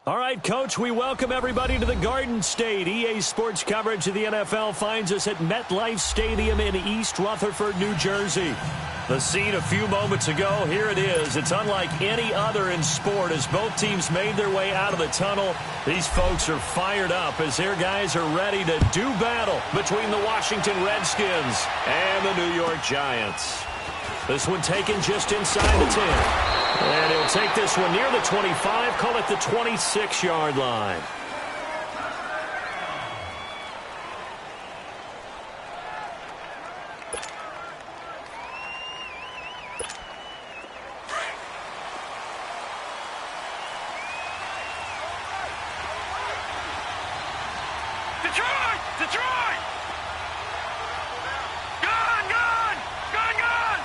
All right, Coach, we welcome everybody to the Garden State. EA Sports coverage of the NFL finds us at MetLife Stadium in East Rutherford, New Jersey. The scene a few moments ago, here it is. It's unlike any other in sport as both teams made their way out of the tunnel. These folks are fired up as their guys are ready to do battle between the Washington Redskins and the New York Giants. This one taken just inside the 10. And he'll take this one near the 25, call it the 26-yard line. Detroit! Detroit! Gone! Gone! Gone! Gone!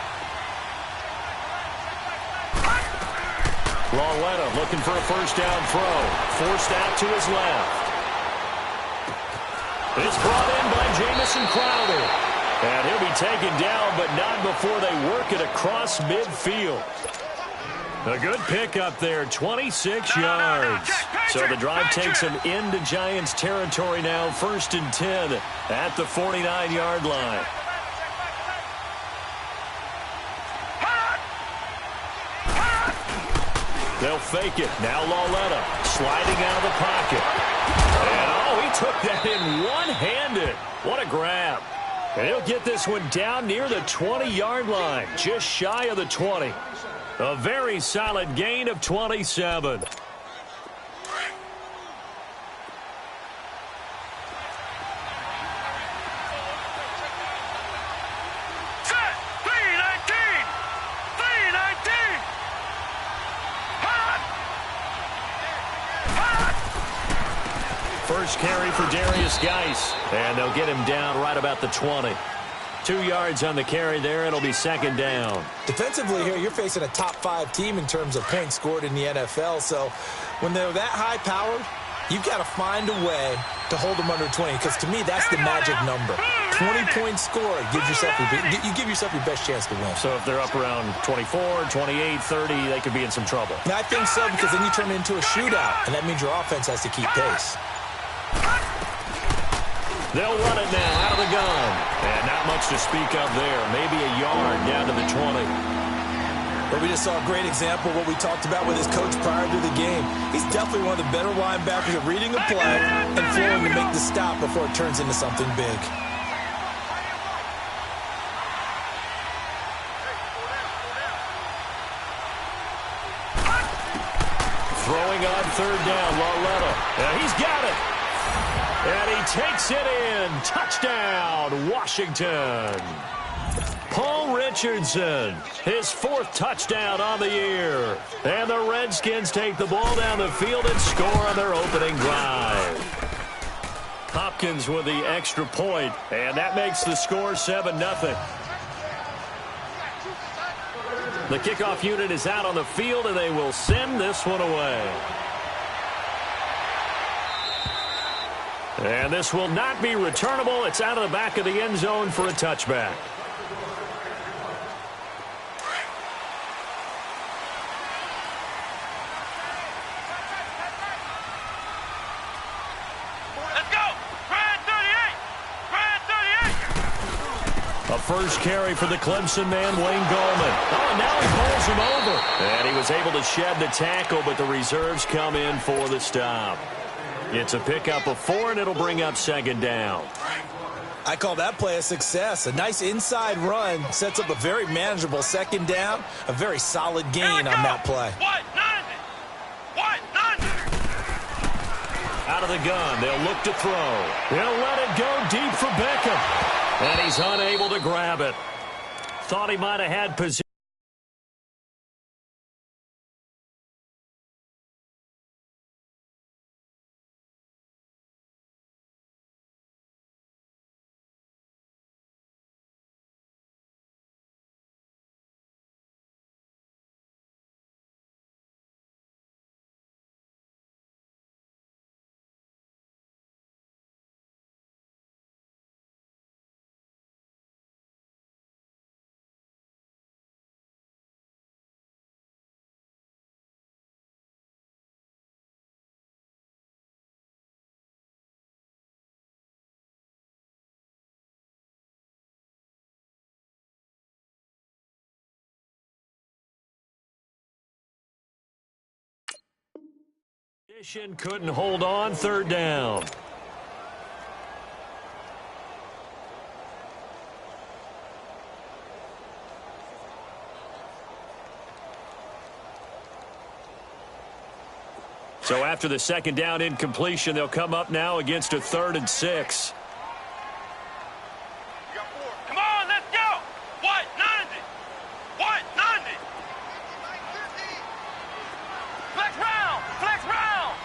Lawletta looking for a first down throw. Forced out to his left. It's brought in by Jamison Crowder. And he'll be taken down, but not before they work it across midfield. A good pickup there, 26 yards. So the drive takes him into Giants territory now, 1st and 10 at the 49-yard line. They'll fake it. Now Lawletta sliding out of the pocket. And, oh, he took that in one-handed. What a grab. And he'll get this one down near the 20-yard line, just shy of the 20. A very solid gain of 27. First carry for Darius Geis, and they'll get him down right about the 20. 2 yards on the carry there. It'll be 2nd down. Defensively here, you're facing a top-5 team in terms of points scored in the NFL. So when they're that high-powered, you've got to find a way to hold them under 20. Because to me, that's the magic number. 20 points scored gives yourself you give yourself your best chance to win. So if they're up around 24, 28, 30, they could be in some trouble. Now, I think so, because then you turn it into a shootout, and that means your offense has to keep pace. They'll run it now out of the gun. And not much to speak of there. Maybe a yard down to the 20. But we just saw a great example of what we talked about with his coach prior to the game. He's definitely one of the better linebackers at reading a play and flowing to make the stop before it turns into something big. Throwing on 3rd down, Lawletta. And he's got it. And he takes it in. Touchdown, Washington. Paul Richardson, his 4th touchdown on the year. And the Redskins take the ball down the field and score on their opening drive. Hopkins with the extra point, and that makes the score 7-0. The kickoff unit is out on the field, and they will send this one away. And this will not be returnable. It's out of the back of the end zone for a touchback. Let's go! Brad 38! Brad 38! A first carry for the Clemson man, Wayne Gallman. Oh, and now he pulls him over. And he was able to shed the tackle, but the reserves come in for the stop. It's a pickup of 4, and it'll bring up 2nd down. I call that play a success. A nice inside run sets up a very manageable 2nd down. A very solid gain on that play. What? None! What? None! Out of the gun, they'll look to throw. They'll let it go deep for Beckham. And he's unable to grab it. Thought he might have had position. Position couldn't hold on, third down. So after the second down incompletion, they'll come up now against a 3rd and 6. Come on, let's go. What? 90. What? 90. Flex round. Flex round.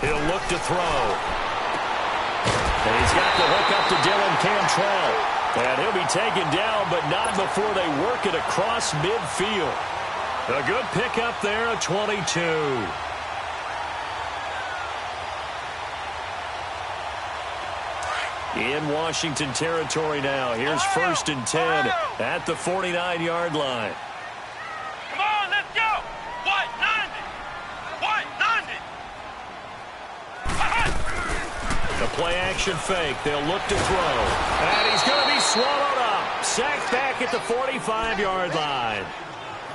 He'll look to throw. And he's got the hook up to Dylan Cantrell. And he'll be taken down, but not before they work it across midfield. A good pickup there at 22. In Washington territory now. Here's 1st and 10 at the 49-yard line. Come on, let's go. What? 90. What? 90. The play-action fake. They'll look to throw. And he's going to be swallowed up. Sacked back at the 45-yard line.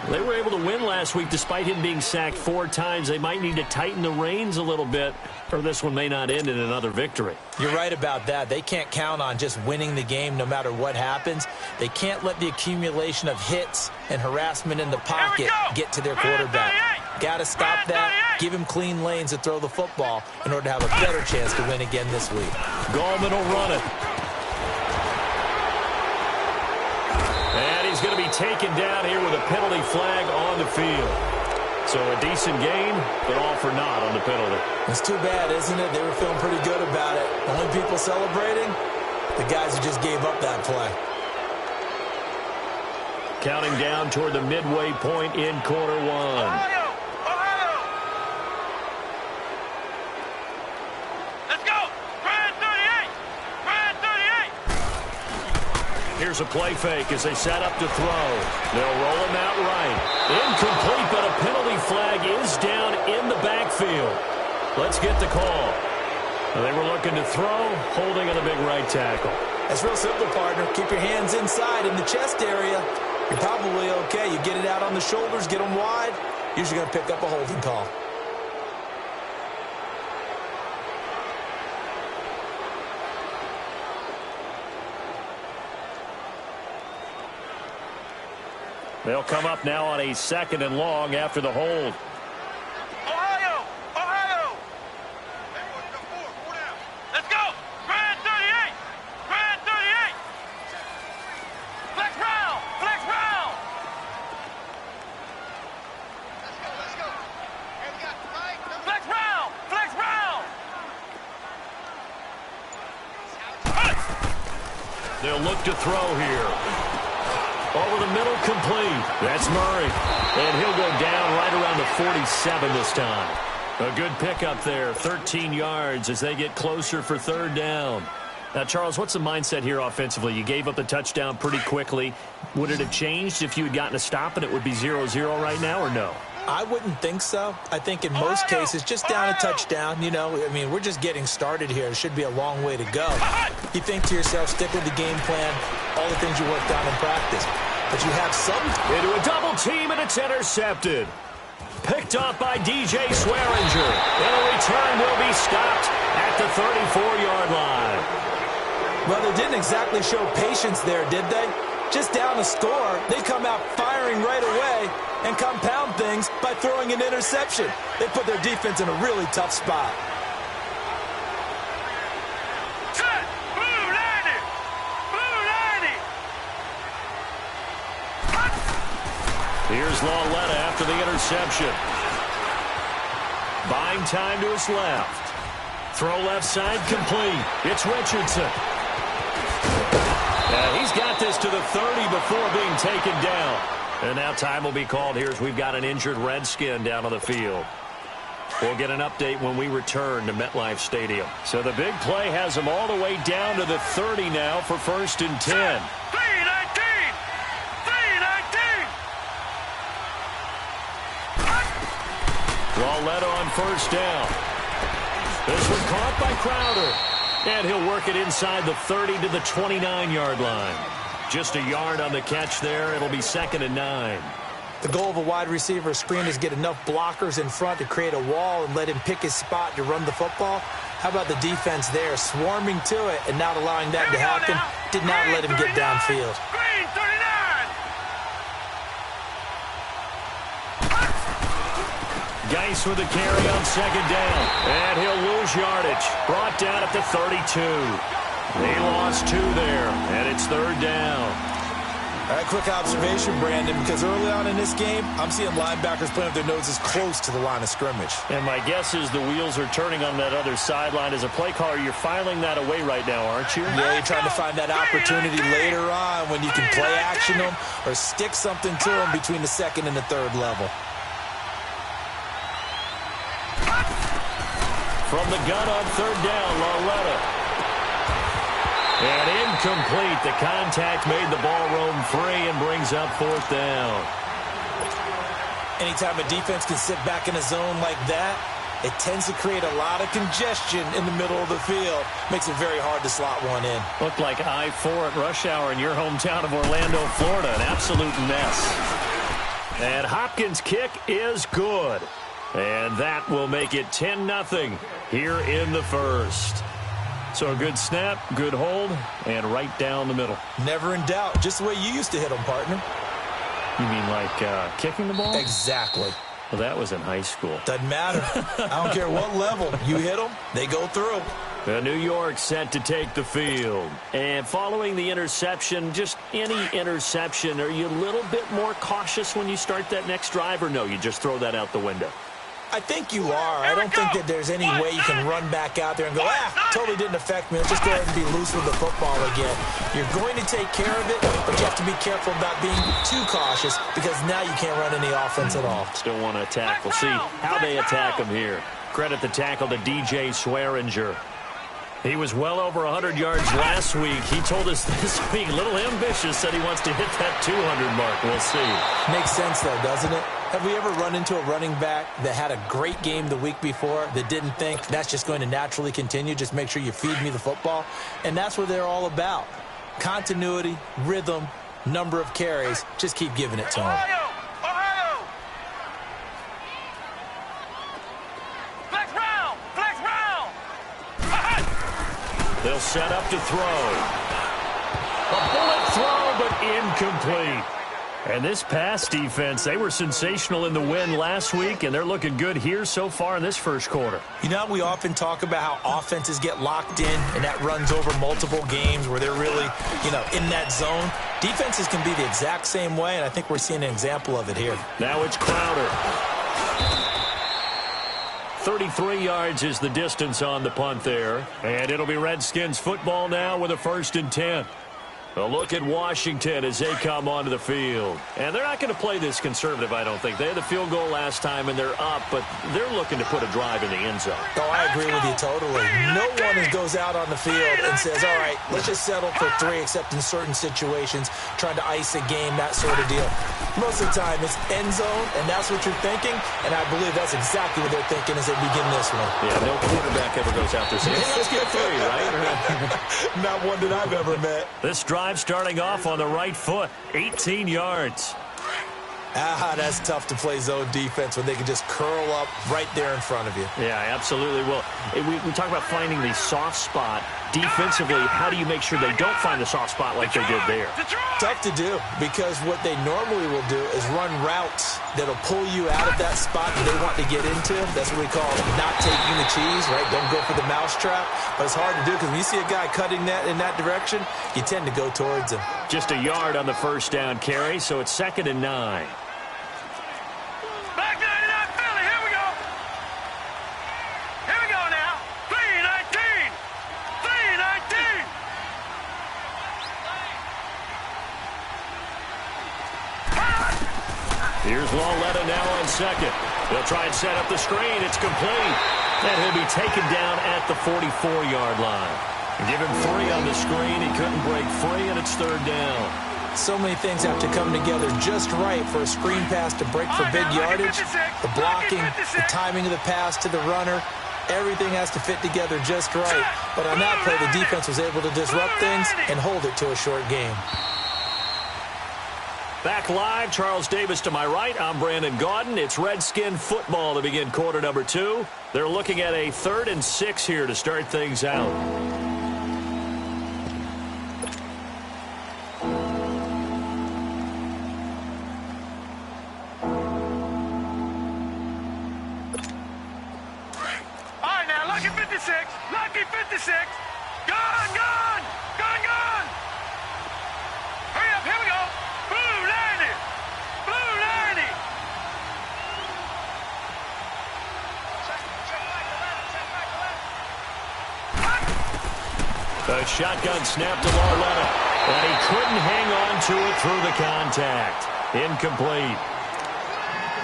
They were able to win last week despite him being sacked 4 times. They might need to tighten the reins a little bit, or this one may not end in another victory. You're right about that. They can't count on just winning the game no matter what happens. They can't let the accumulation of hits and harassment in the pocket get to their quarterback. Got to stop that. Give him clean lanes to throw the football in order to have a better chance to win again this week. Gallman will run it. And he's going to be taken down here with a penalty flag on the field. So a decent game, but all for naught on the penalty. It's too bad, isn't it? They were feeling pretty good about it. Only people celebrating, the guys who just gave up that play. Counting down toward the midway point in quarter 1. Ohio. Ohio. Let's go. Brand 38. Brand 38. Here's a play fake as they set up to throw. They'll roll him out right. Incomplete, but a penalty flag is down in the backfield. Let's get the call. They were looking to throw, holding on the big right tackle. That's real simple, partner. Keep your hands inside in the chest area. You're probably okay. You get it out on the shoulders, get them wide. Usually going to pick up a holding call. They'll come up now on a 2nd and long after the hold. Ohio. Ohio. Let's go. Brand 38. Brand 38. Flex round. Flex round. Let's go. Flex round. Flex round. They'll look to throw here. Over the middle, complete. That's Murray. And he'll go down right around the 47 this time. A good pickup there, 13 yards as they get closer for 3rd down. Now, Charles, what's the mindset here offensively? You gave up the touchdown pretty quickly. Would it have changed if you had gotten a stop and it would be 0-0 right now, or no? I wouldn't think so. I think in most cases, just down a touchdown, you know, I mean, we're just getting started here. It should be a long way to go. You think to yourself, stick with the game plan, all the things you worked on in practice. But you have some. Into a double team, and it's intercepted. Picked up by DJ Swearinger. And a return will be stopped at the 34-yard line. Well, they didn't exactly show patience there, did they? Just down a score, they come out firing right away and compound things by throwing an interception. They put their defense in a really tough spot. Set. Blue 90. Blue 90. Here's Lauletta after the interception. Buying time to his left. Throw left side complete. It's Richardson. He's got this to the 30 before being taken down. And now time will be called here as we've got an injured Redskin down on the field. We'll get an update when we return to MetLife Stadium. So the big play has him all the way down to the 30 now for 1st and 10. 319. 319. Lauletta on 1st down. This one caught by Crowder. And he'll work it inside the 30 to the 29-yard line. Just a yard on the catch there. It'll be 2nd and 9. The goal of a wide receiver screen is get enough blockers in front to create a wall and let him pick his spot to run the football. How about the defense there, swarming to it and not allowing that to happen? Did not let him get downfield. Green 39. Geis with the carry on second down. And he'll lose yardage. Brought down at the 32. He lost 2 there, and it's third down. All right, quick observation, Brandon, because early on in this game, I'm seeing linebackers playing with their noses close to the line of scrimmage. And my guess is the wheels are turning on that other sideline. As a play caller, you're filing that away right now, aren't you? Yeah, you're trying to find that opportunity later on when you can play action them or stick something to them between the second and the third level. From the gun on third down, Lauletta. And incomplete. The contact made the ball roam free and brings up fourth down. Anytime a defense can sit back in a zone like that, it tends to create a lot of congestion in the middle of the field. Makes it very hard to slot one in. Looked like I-4 at rush hour in your hometown of Orlando, Florida. An absolute mess. And Hopkins' kick is good. And that will make it 10-0 here in the first. So a good snap, good hold, and right down the middle. Never in doubt. Just the way you used to hit them, partner. You mean like kicking the ball? Exactly. Well, that was in high school. Doesn't matter. I don't care what level. You hit them, they go through. New York set to take the field. And following the interception, just any interception, are you a little bit more cautious when you start that next drive, or no, you just throw that out the window? I think you are. I don't think that there's any way you can run back out there and go, totally didn't affect me. Let's just go ahead and be loose with the football again. You're going to take care of it, but you have to be careful about being too cautious because now you can't run any offense at all. Still want to attack. We'll see how they attack him here. Credit the tackle to DJ Swearinger. He was well over 100 yards last week. He told us this week, a little ambitious, said he wants to hit that 200 mark. We'll see. Makes sense, though, doesn't it? Have we ever run into a running back that had a great game the week before that didn't think that's just going to naturally continue? Just make sure you feed me the football. And that's what they're all about. Continuity, rhythm, number of carries. Just keep giving it to them. Ohio! Flex round! Flex round! They'll set up to throw. A bullet throw, but incomplete. And this pass defense, they were sensational in the win last week, and they're looking good here so far in this first quarter. You know, we often talk about how offenses get locked in, and that runs over multiple games where they're really, in that zone. Defenses can be the exact same way, and I think we're seeing an example of it here. Now it's Crowder. 33 yards is the distance on the punt there. And it'll be Redskins football now with a 1st and 10. A look at Washington as they come onto the field. And they're not going to play this conservative, I don't think. They had the field goal last time, and they're up, but they're looking to put a drive in the end zone. Oh, I agree with you totally. No one goes out on the field and says, all right, let's just settle for 3, except in certain situations, trying to ice a game, that sort of deal. Most of the time, it's end zone, and that's what you're thinking, and I believe that's exactly what they're thinking as they begin this one. Yeah, no quarterback ever goes out there saying, hey, let's get 3, right? Not one that I've ever met. This drive starting off on the right foot, 18 yards. That's tough to play zone defense when they can just curl up right there in front of you. Yeah, absolutely. Well, we talk about finding the soft spot. Defensively, how do you make sure they don't find the soft spot like they did there? Tough to do, because what they normally will do is run routes that'll pull you out of that spot that they want to get into. That's what we call not taking the cheese, right? Don't go for the mousetrap. But it's hard to do because when you see a guy cutting that in that direction, you tend to go towards him. Just a yard on the first down carry, so it's 2nd and 9. Back 99 Philly, here we go. Here we go now. 3-19. 3-19. Here's Lauletta now on second. They'll try and set up the screen. It's complete. And he'll be taken down at the 44-yard line. Give him 3 on the screen. He couldn't break free, and it's 3rd down. So many things have to come together just right for a screen pass to break for big yardage. The blocking, the timing of the pass to the runner, everything has to fit together just right. But on that play, the defense was able to disrupt things and hold it to a short game. Back live, Charles Davis to my right. I'm Brandon Gaudin. It's Redskin football to begin quarter number 2. They're looking at a 3rd and 6 here to start things out. All right, now, lucky 56. Lucky 56. Gone, gone. Gone, gone. Hurry up, here we go. Blue 90. Blue 90. The shotgun snap to Lauletta, and he couldn't hang on to it through the contact. Incomplete.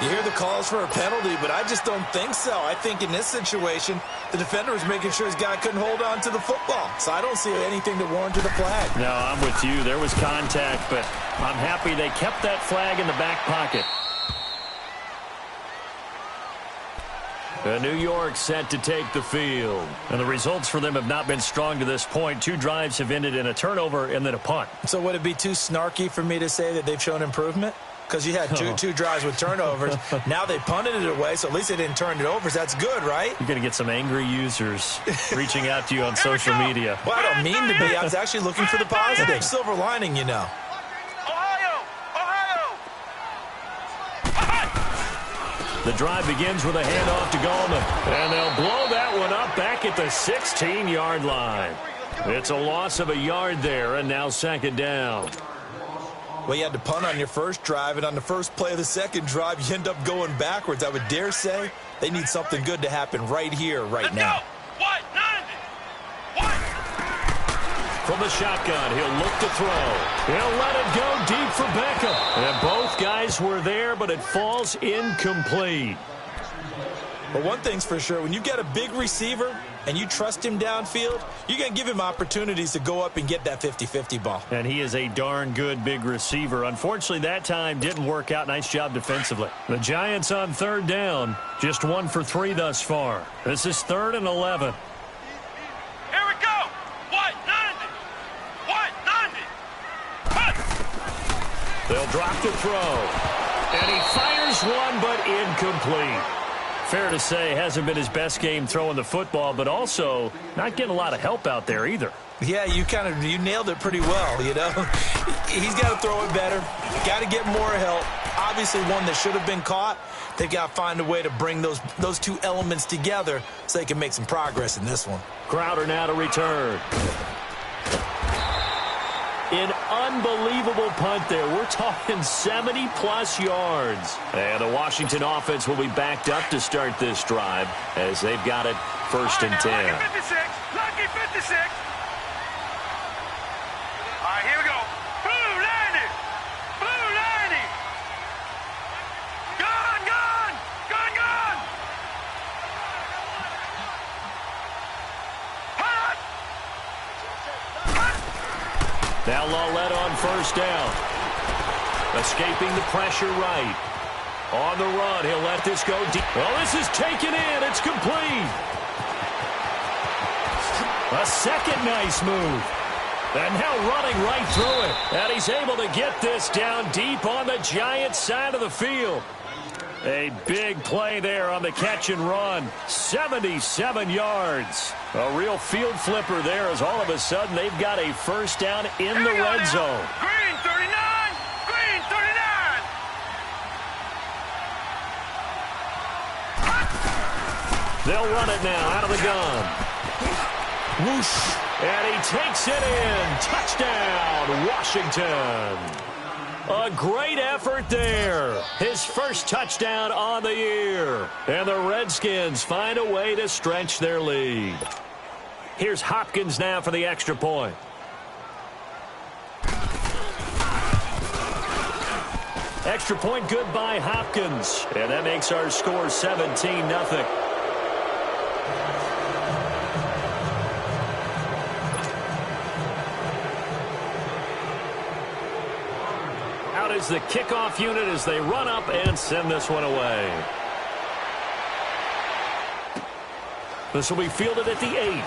You hear the calls for a penalty, but I just don't think so. I think in this situation, the defender was making sure his guy couldn't hold on to the football. So I don't see anything to warrant the flag. No, I'm with you. There was contact, but I'm happy they kept that flag in the back pocket. New York set to take the field. And the results for them have not been strong to this point. 2 drives have ended in a turnover and then a punt. So would it be too snarky for me to say that they've shown improvement? Because you had two drives with turnovers. Now they punted it away, so at least they didn't turn it over. So that's good, right? You're going to get some angry users reaching out to you on social media. Well, I don't mean to be. I was actually looking for the positive. Silver lining, you know. The drive begins with a handoff to Gallman. And they'll blow that one up back at the 16-yard line. It's a loss of a yard there, and now 2nd down. Well, you had to punt on your first drive, and on the first play of the second drive, you end up going backwards. I would dare say they need something good to happen right here, right now. What? 90. What? From the shotgun, he'll look to throw. He'll let it go deep for Beckham. And both guys were there, but it falls incomplete. But one thing's for sure, when you get a big receiver and you trust him downfield, you're going to give him opportunities to go up and get that 50-50 ball. And he is a darn good big receiver. Unfortunately, that time didn't work out. Nice job defensively. The Giants on 3rd down, just 1 for 3 thus far. This is 3rd and 11. Here we go. What? 90. What? 90. What? They'll drop the throw. And he fires one, but incomplete. Fair to say, hasn't been his best game throwing the football, but also not getting a lot of help out there either. Yeah, you nailed it pretty well, you know. He's got to throw it better. Got to get more help. Obviously one that should have been caught. They've got to find a way to bring those 2 elements together so they can make some progress in this one. Crowder now to return. An unbelievable punt there. We're talking 70-plus yards. And the Washington offense will be backed up to start this drive as they've got it 1st and 10. Lucky 56. Lucky 56. All right, here we go. Blue 90. Blue 90. Gone, gone. Gone, gone. Hot. Now Lauletta on 1st down. Escaping the pressure right. On the run, he'll let this go deep. Well, this is taken in. It's complete. A second nice move. And now running right through it. And he's able to get this down deep on the Giants' side of the field. A big play there on the catch and run. 77 yards. A real field flipper there as all of a sudden they've got a 1st down in the red zone. Green 39. Green 39. They'll run it now out of the gun. Whoosh. And he takes it in. Touchdown, Washington. A great effort there. His 1st touchdown on the year. And the Redskins find a way to stretch their lead. Here's Hopkins now for the extra point. Extra point good by Hopkins. And that makes our score 17-0. Out is the kickoff unit as they run up and send this one away. This will be fielded at the 8.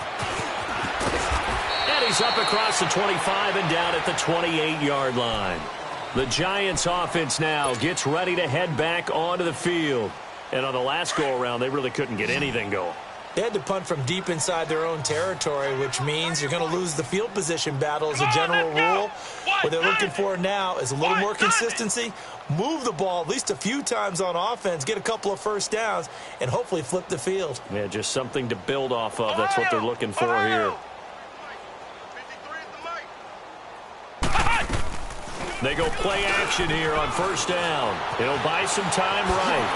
And he's up across the 25 and down at the 28-yard line. The Giants offense now gets ready to head back onto the field. And on the last go-around, they really couldn't get anything going. They had to punt from deep inside their own territory, which means you're going to lose the field position battle as a general rule. What they're looking for now is a little more consistency, move the ball at least a few times on offense, get a couple of first downs, and hopefully flip the field. Yeah, just something to build off of. That's what they're looking for here. They go play action here on first down. It'll buy some time right.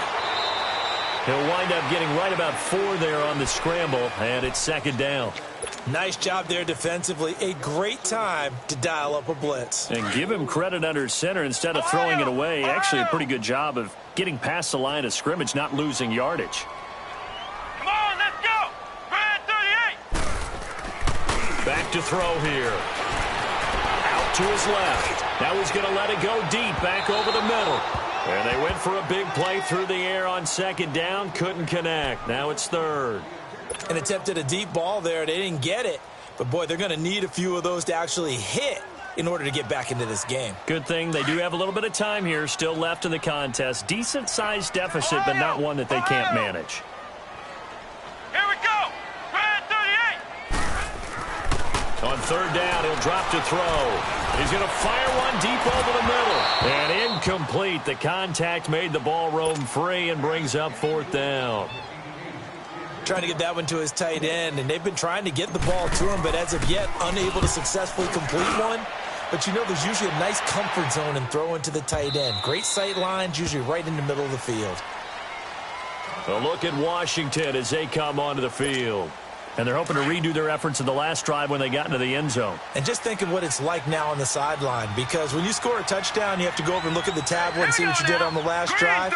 He'll wind up getting right about 4 there on the scramble, and it's second down. Nice job there defensively. A great time to dial up a blitz. And give him credit under center instead of throwing it away. Actually, a pretty good job of getting past the line of scrimmage, not losing yardage. Come on, let's go. Red 38. Back to throw here. Out to his left. Now he's going to let it go deep, back over the middle. And they went for a big play through the air on second down. Couldn't connect. Now it's third. And attempted a deep ball there. They didn't get it. But, boy, they're going to need a few of those to actually hit in order to get back into this game. Good thing they do have a little bit of time here still left in the contest. Decent-sized deficit, but not one that they can't manage. Here we go. Red 38. On third down, he'll drop to throw. He's going to fire one deep over the middle. And incomplete. The contact made the ball roam free and brings up fourth down. Trying to get that one to his tight end, and they've been trying to get the ball to him, but as of yet, unable to successfully complete one. But you know there's usually a nice comfort zone in throwing to the tight end. Great sight lines, usually right in the middle of the field. A look at Washington as they come onto the field. And they're hoping to redo their efforts in the last drive when they got into the end zone. And just think of what it's like now on the sideline, because when you score a touchdown, you have to go over and look at the tablet and see what you did on the last drive.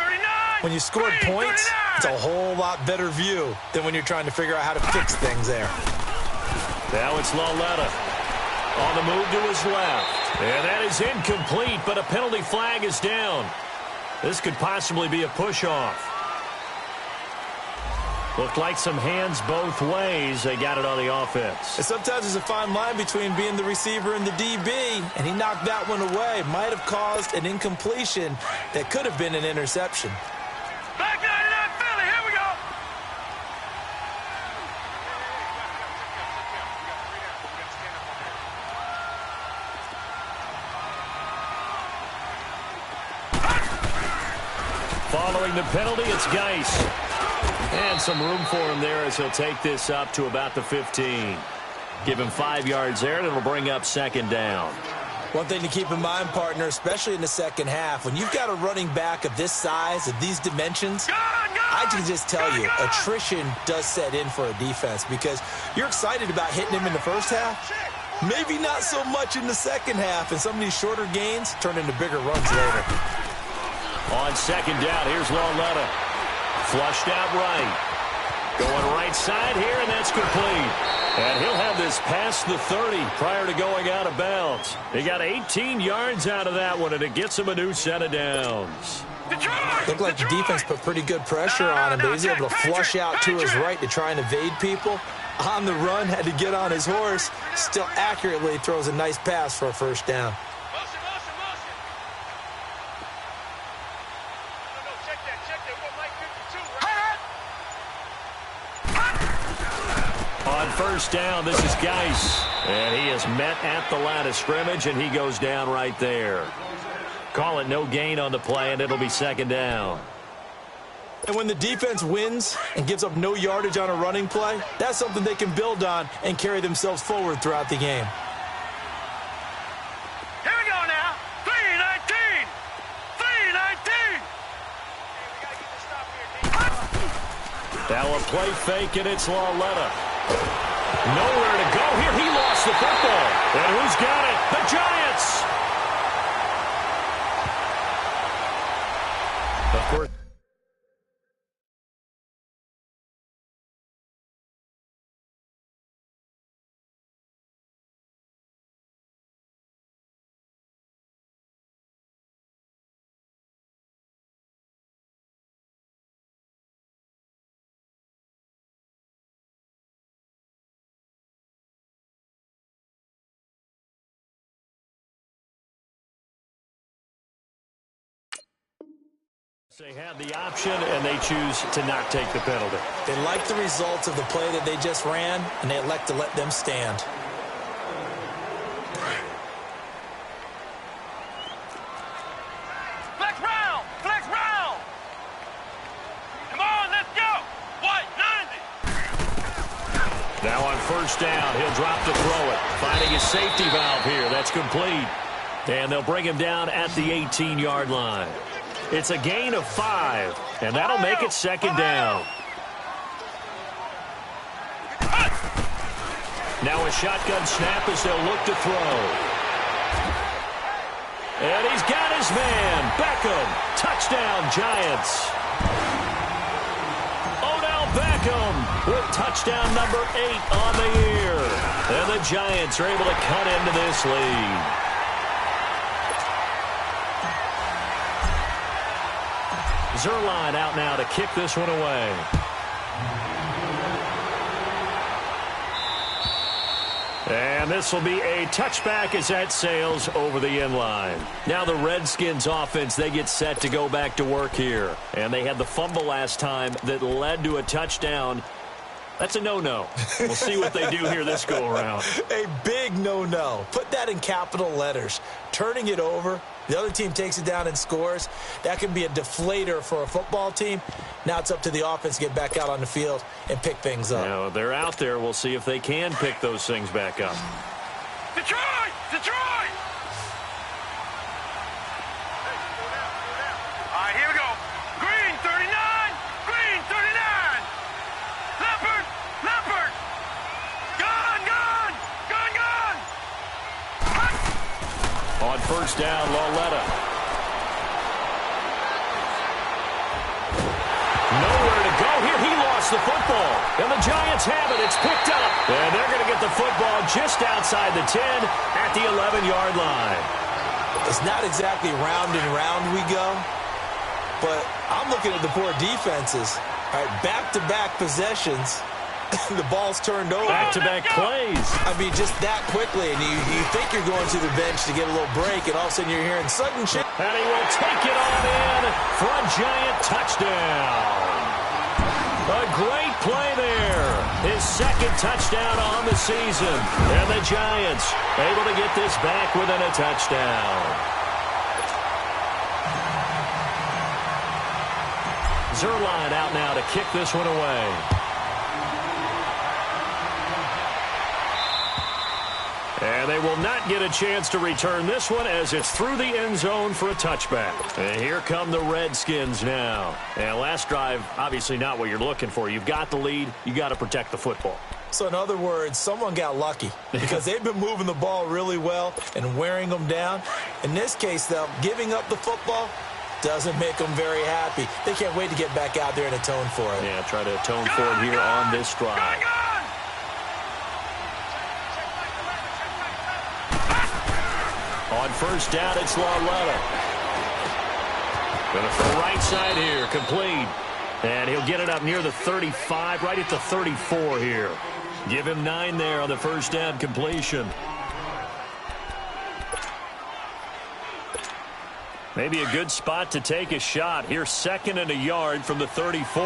When you scored points, it's a whole lot better view than when you're trying to figure out how to fix things there. Now it's Lauletta on the move to his left. And that is incomplete, but a penalty flag is down. This could possibly be a push-off. Looked like some hands both ways. They got it on the offense. And sometimes there's a fine line between being the receiver and the DB, and he knocked that one away. Might have caused an incompletion that could have been an interception. Back 99 Philly. Here we go. Following the penalty, it's Geis. And some room for him there as he'll take this up to about the 15. Give him 5 yards there, and it'll bring up second down. One thing to keep in mind, partner, especially in the second half, when you've got a running back of this size, of these dimensions, I can just tell you, attrition does set in for a defense because you're excited about hitting him in the first half. Maybe not so much in the second half, and some of these shorter gains turn into bigger runs later. On second down, here's Lauletta. Flushed out right. Going right side here, and that's complete. And he'll have this past the 30 prior to going out of bounds. He got 18 yards out of that one, and it gets him a new set of downs. Looked like the defense put pretty good pressure on him, but he's able to flush out to his right to try and evade people. On the run, had to get on his horse. Still accurately throws a nice pass for a first down. On first down, this is Geis. And he is met at the line of scrimmage, and he goes down right there. Call it no gain on the play, and it'll be second down. And when the defense wins and gives up no yardage on a running play, that's something they can build on and carry themselves forward throughout the game. Here we go now. 3-19. 3-19. Now a play fake, and it's Lauletta. Nowhere to go here. He lost the football. And who's got it? The Giants. Of course. They had the option, and they choose to not take the penalty. They like the results of the play that they just ran, and they elect to let them stand. Flex round! Flex round! Come on, let's go! White, 90! Now on first down, he'll drop to throw it. Finding his safety valve here. That's complete. And they'll bring him down at the 18-yard line. It's a gain of 5, and that'll make it second down. Now a shotgun snap as they'll look to throw. And he's got his man. Beckham. Touchdown, Giants. Odell Beckham with touchdown number 8 on the year. And the Giants are able to cut into this lead. Zerline out now to kick this one away. And this will be a touchback as that sails over the end line. Now the Redskins offense, they get set to go back to work here. And they had the fumble last time that led to a touchdown. That's a no-no. We'll see what they do here this go-around. A big no-no. Put that in capital letters. Turning it over, the other team takes it down and scores. That can be a deflator for a football team. Now it's up to the offense to get back out on the field and pick things up. Now, they're out there. We'll see if they can pick those things back up. Detroit! Detroit! All right, here we go. Green, 39! Green, 39! Leopard! Leopard! Gun! Gun! Gun! Gun! On first down, Lauletta. Nowhere to go here. He lost the football. And the Giants have it. It's picked up. And they're going to get the football just outside the 10 at the 11-yard line. It's not exactly round and round we go, but I'm looking at the poor defenses. All right, back-to-back possessions. The ball's turned over. Back-to-back plays. I mean, just that quickly, and you think you're going to the bench to get a little break, and all of a sudden you're hearing sudden shit. And he will take it on in for a Giant touchdown. A great play there. His second touchdown on the season. And the Giants able to get this back within a touchdown. Zerline out now to kick this one away. And they will not get a chance to return this one as it's through the end zone for a touchback. And here come the Redskins now. And last drive, obviously not what you're looking for. You've got the lead. You got to protect the football. So in other words, someone got lucky because they've been moving the ball really well and wearing them down. In this case, though, giving up the football doesn't make them very happy. They can't wait to get back out there and atone for it. Yeah, try to atone for it here on this drive. On first down, it's Lauletta. Going to throw right side here, complete. And he'll get it up near the 35, right at the 34 here. Give him 9 there on the first down completion. Maybe a good spot to take a shot. Here, 2nd and a yard from the 34.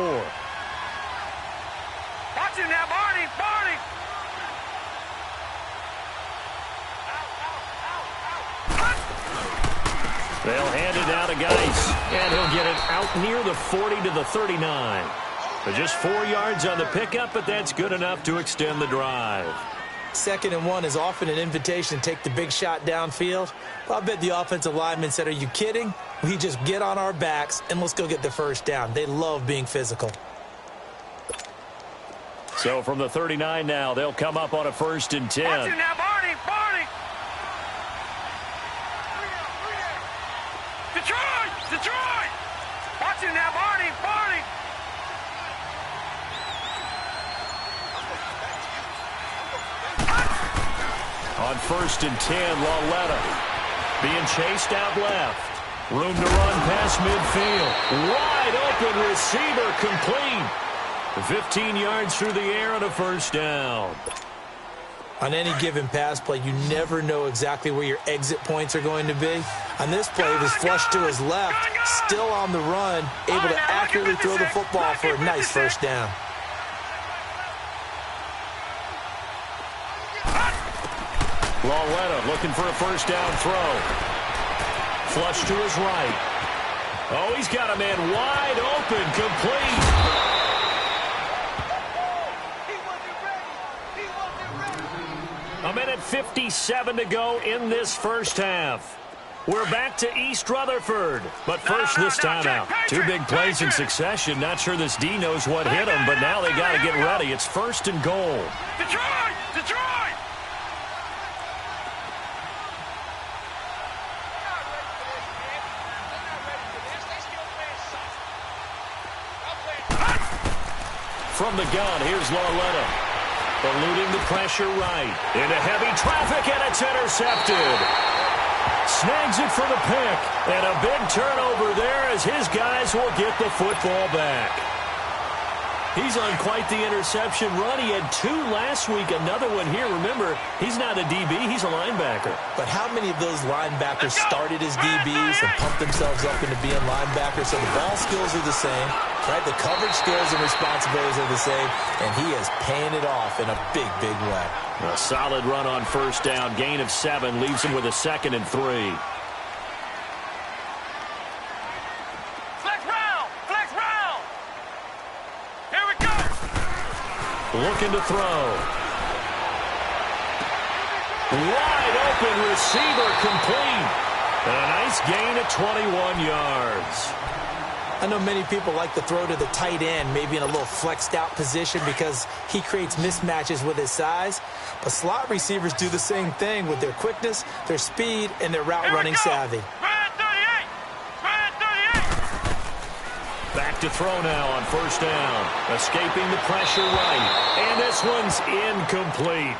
Watch him now, Barney! Barney! They'll hand it down to Geis, and he'll get it out near the 40 to the 39. But just 4 yards on the pickup, but that's good enough to extend the drive. 2nd and 1 is often an invitation to take the big shot downfield. Well, I bet the offensive lineman said, are you kidding? We just get on our backs, and let's go get the first down. They love being physical. So from the 39 now, they'll come up on a 1st and 10. Watch him now, Barney! Barney! Detroit! Detroit! Watch him now, Barney! Barney! On 1st and 10, Lauletta being chased out left. Room to run past midfield. Wide open receiver complete. 15 yards through the air on a first down. On any given pass play, you never know exactly where your exit points are going to be. On this play, it was flushed to his left, still on the run, able to accurately throw the football for a nice first down. Loretta looking for a first down throw. Flush to his right. Oh, he's got a man wide open, complete. A minute 57 to go in this first half. We're back to East Rutherford. But first, this timeout. Two big plays in succession. Not sure this D knows what hit him, but now they got to get ready. It's first and goal. Detroit! Detroit! From the gun, here's Loretta. Eluding the pressure right. Into heavy traffic, and it's intercepted. Snags it for the pick. And a big turnover there as his guys will get the football back. He's on quite the interception run. He had 2 last week, another one here. Remember, he's not a DB, he's a linebacker. But how many of those linebackers started as DBs and pumped themselves up into being linebackers? So the ball skills are the same, right? The coverage skills and responsibilities are the same, and he is paying it off in a big, big way. A solid run on first down. Gain of 7 leaves him with a 2nd and 3. Looking to throw. Wide open receiver complete. And a nice gain of 21 yards. I know many people like to throw to the tight end, maybe in a little flexed out position because he creates mismatches with his size. But slot receivers do the same thing with their quickness, their speed, and their route running savvy. Back to throw now on first down. Escaping the pressure right. And this one's incomplete.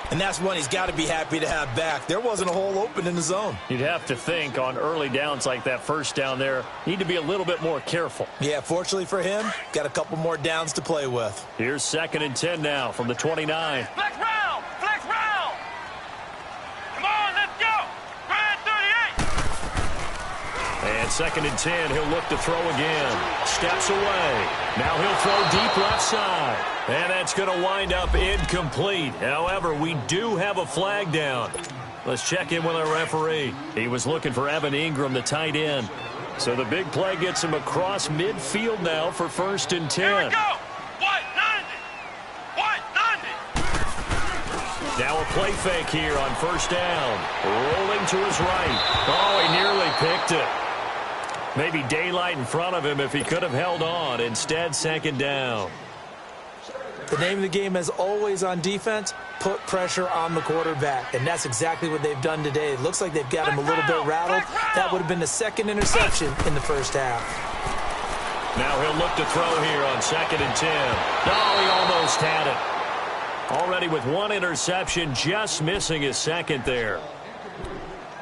And that's one he's got to be happy to have back. There wasn't a hole open in the zone. You'd have to think on early downs like that first down there, need to be a little bit more careful. Yeah, fortunately for him, got a couple more downs to play with. Here's 2nd and 10 now from the 29. Flex round! Flex round! Come on, let's go! Ryan 38! And 2nd and 10, he'll look to throw again. Steps away. Now he'll throw deep left side. And that's going to wind up incomplete. However, we do have a flag down. Let's check in with our referee. He was looking for Evan Ingram, the tight end. So the big play gets him across midfield now for 1st and 10. Here we go! White 90! White 90! Now a play fake here on first down. Rolling to his right. Oh, he nearly picked it. Maybe daylight in front of him if he could have held on. Instead, 2nd down. The name of the game, as always on defense, put pressure on the quarterback. And that's exactly what they've done today. It looks like they've got him a little bit rattled. That would have been the 2nd interception in the first half. Now he'll look to throw here on 2nd and 10. Oh, he almost had it. Already with 1 interception, just missing his 2nd there.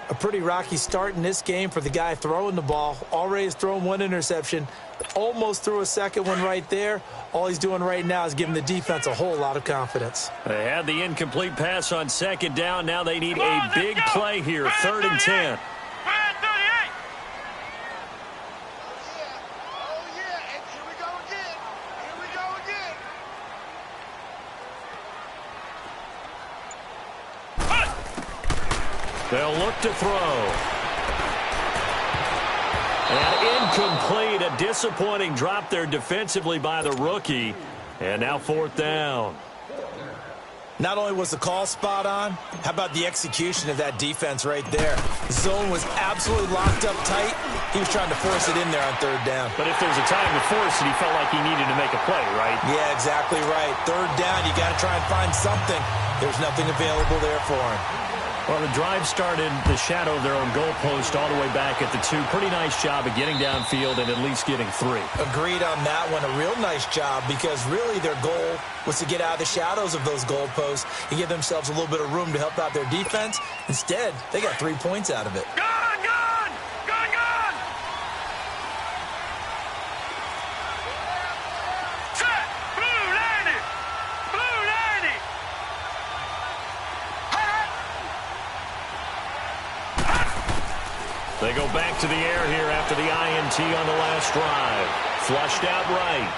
A pretty rocky start in this game for the guy throwing the ball. Already has thrown 1 interception. Almost threw a 2nd one right there. All he's doing right now is giving the defense a whole lot of confidence. They had the incomplete pass on 2nd down. Now they need a big play here, 3rd and 10. They'll look to throw. And incomplete. A disappointing drop there defensively by the rookie. And now 4th down. Not only was the call spot on, how about the execution of that defense right there? The zone was absolutely locked up tight. He was trying to force it in there on 3rd down. But if there's a time to force it, he felt like he needed to make a play, right? Yeah, exactly right. 3rd down, you got to try and find something. There's nothing available there for him. Well, the drive started the shadow of their own goalpost all the way back at the 2. Pretty nice job of getting downfield and at least getting 3. Agreed on that one. A real nice job because really their goal was to get out of the shadows of those goalposts and give themselves a little bit of room to help out their defense. Instead, they got 3 points out of it. Gun, gun! Gun, gun! Set! Blue 90! Blue 90! They go back to the air here after the INT on the last drive. Flushed out right.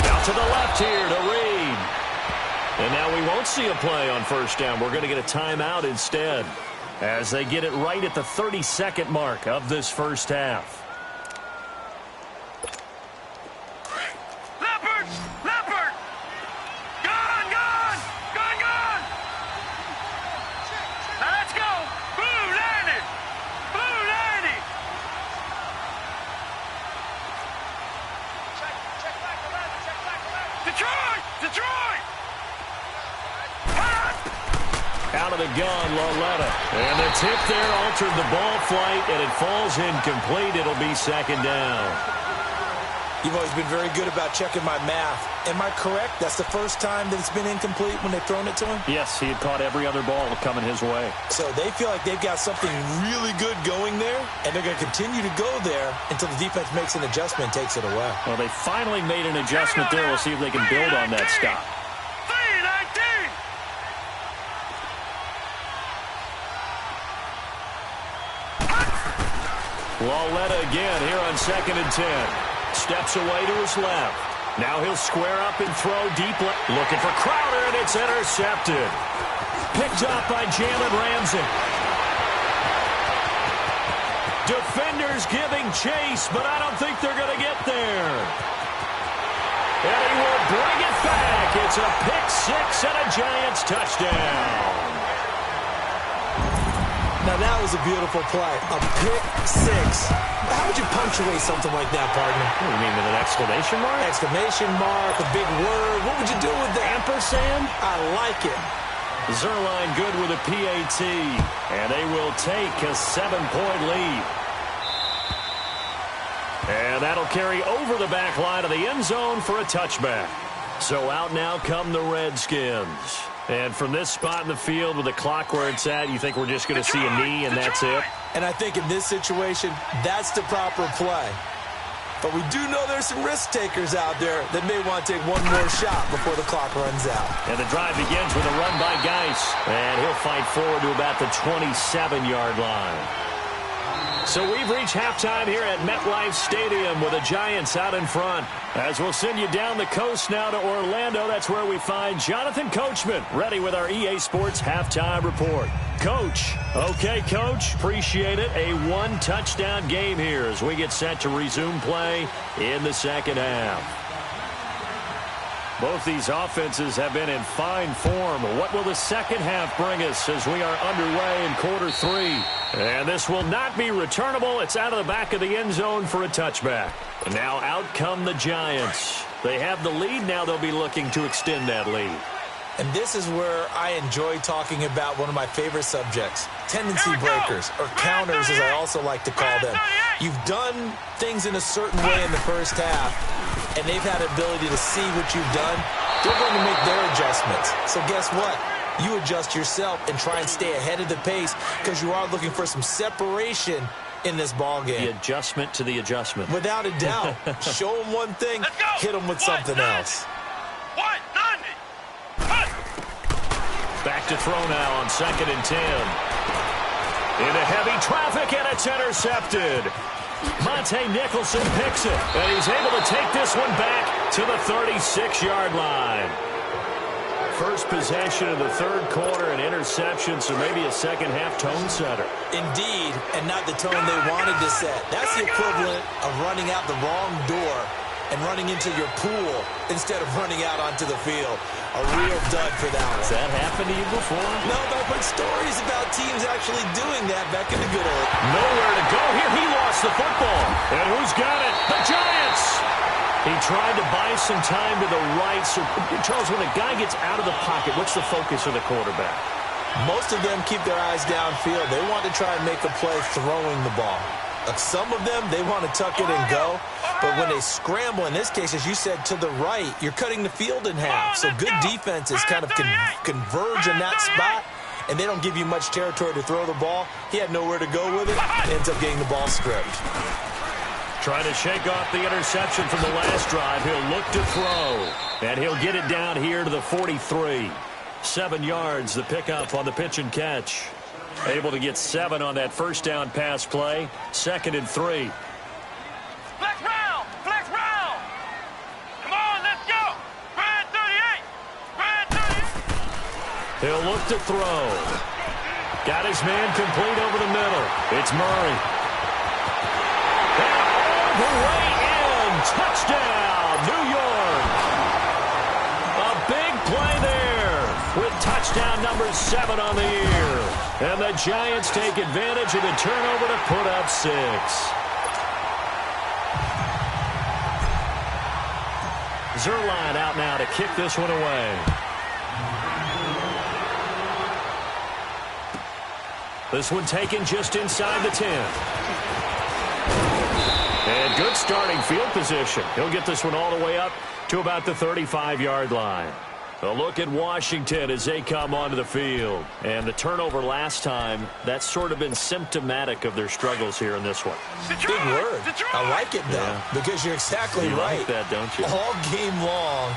Out to the left here to Reed. And now we won't see a play on first down. We're going to get a timeout instead as they get it right at the 30-second mark of this first half. Out of the gun, Loletta. And the tip there altered the ball flight, and it falls incomplete. It'll be second down. You've always been very good about checking my math. Am I correct? That's the first time that it's been incomplete when they've thrown it to him? Yes, he had caught every other ball coming his way. So they feel like they've got something really good going there, and they're going to continue to go there until the defense makes an adjustment and takes it away. Well, they finally made an adjustment there. We'll see if they can build on that stop. Loletta again here on 2nd and 10. Steps away to his left. Now he'll square up and throw deep left. Looking for Crowder, and it's intercepted. Picked up by Jalen Ramsey. Defenders giving chase, but I don't think they're going to get there. And he will bring it back. It's a pick six and a Giants touchdown. Now, that was a beautiful play. A pick six. How would you punctuate something like that, partner? What do you mean, with an exclamation mark? Exclamation mark, a big word. What would you do with that? Ampersand? I like it. Zerline good with a PAT. And they will take a 7-point lead. And that'll carry over the back line of the end zone for a touchback. So out now come the Redskins. And from this spot in the field with the clock where it's at, you think we're just going to see a knee and that's it? And I think in this situation, that's the proper play. But we do know there's some risk takers out there that may want to take one more shot before the clock runs out. And the drive begins with a run by Geis. And he'll fight forward to about the 27-yard line. So we've reached halftime here at MetLife Stadium with the Giants out in front. As we'll send you down the coast now to Orlando, that's where we find Jonathan Coachman ready with our EA Sports Halftime Report. Coach. Okay, Coach. Appreciate it. A one-touchdown game here as we get set to resume play in the second half. Both these offenses have been in fine form. What will the second half bring us as we are underway in quarter three? And this will not be returnable. It's out of the back of the end zone for a touchback. And now out come the Giants. They have the lead. Now they'll be looking to extend that lead. And this is where I enjoy talking about one of my favorite subjects, tendency breakers, or counters as I also like to call them. You've done things in a certain way in the first half, and they've had the ability to see what you've done. They're going to make their adjustments. So guess what? You adjust yourself and try and stay ahead of the pace because you are looking for some separation in this ball game. The adjustment to the adjustment. Without a doubt. Show them one thing, hit them with something else. Back to throw now on 2nd and 10. Into heavy traffic, and it's intercepted. Monte Nicholson picks it, and he's able to take this one back to the 36-yard line. First possession of the third quarter, an interception, so maybe a second-half tone setter. Indeed, and not the tone they wanted to set. That's the equivalent of running out the wrong door and running into your pool instead of running out onto the field. A real dud for that one. Has that happened to you before? No, but I've heard stories about teams actually doing that back in the good old. Nowhere to go here. He lost the football. And who's got it? The Giants! He tried to buy some time to the right. So, Charles, when a guy gets out of the pocket, what's the focus of the quarterback? Most of them keep their eyes downfield. They want to try and make a play throwing the ball. Some of them, they want to tuck it and go. But when they scramble, in this case, as you said, to the right, you're cutting the field in half. So good defenses kind of converge in that spot, and they don't give you much territory to throw the ball. He had nowhere to go with it. Ends up getting the ball stripped. Trying to shake off the interception from the last drive. He'll look to throw, and he'll get it down here to the 43. 7 yards, the pickup on the pitch and catch. Able to get 7 on that first down pass play. 2nd and 3. Flex round! Flex round! Come on, let's go! Brad 38! Brad 38! He'll look to throw. Got his man complete over the middle. It's Murray. And all the way in. Touchdown, New York. A big play there with touchdown number 7 on the year. And the Giants take advantage of the turnover to put up 6. Zerline out now to kick this one away. This one taken just inside the 10. And good starting field position. He'll get this one all the way up to about the 35-yard line. A look at Washington as they come onto the field. And the turnover last time, that's sort of been symptomatic of their struggles here in this one. Big word. I like it, though, because you're exactly right. You like that, don't you? All game long,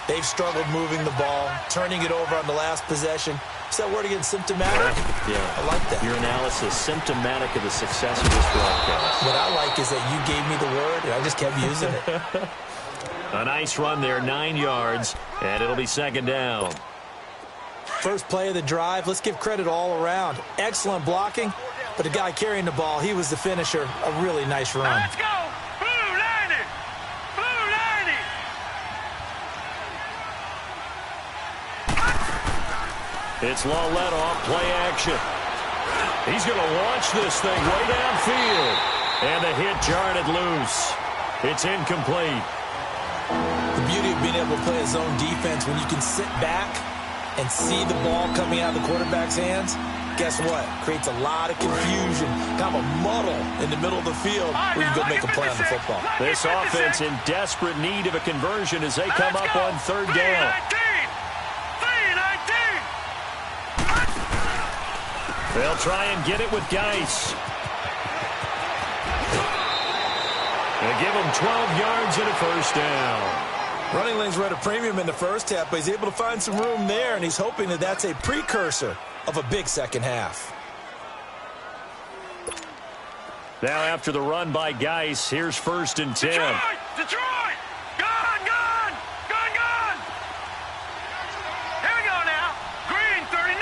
they've struggled moving the ball, turning it over on the last possession. Is that word again, symptomatic? Yeah. I like that. Your analysis, symptomatic of the success of this broadcast. What I like is that you gave me the word, and I just kept using it. A nice run there, 9 yards, and it'll be 2nd down. First play of the drive, let's give credit all around. Excellent blocking, but the guy carrying the ball, he was the finisher. A really nice run. Let's go! Blue Lightning! Blue Lightning! It's Lawlett off play action. He's going to launch this thing way downfield. And the hit jarred it loose. It's incomplete. The beauty of being able to play a zone defense when you can sit back and see the ball coming out of the quarterback's hands, guess what? Creates a lot of confusion, kind of a muddle in the middle of the field where you go make a play on the football. This offense in desperate need of a conversion as they come up on 3rd down. 3-19! They'll try and get it with Geis. They give him 12 yards and a first down. Running lanes were at a premium in the first half, but he's able to find some room there, and he's hoping that that's a precursor of a big second half. Now after the run by Geis, here's 1st and 10. Detroit! Detroit! Gone! Gone! Gone! Gone! Here we go now. Green 39!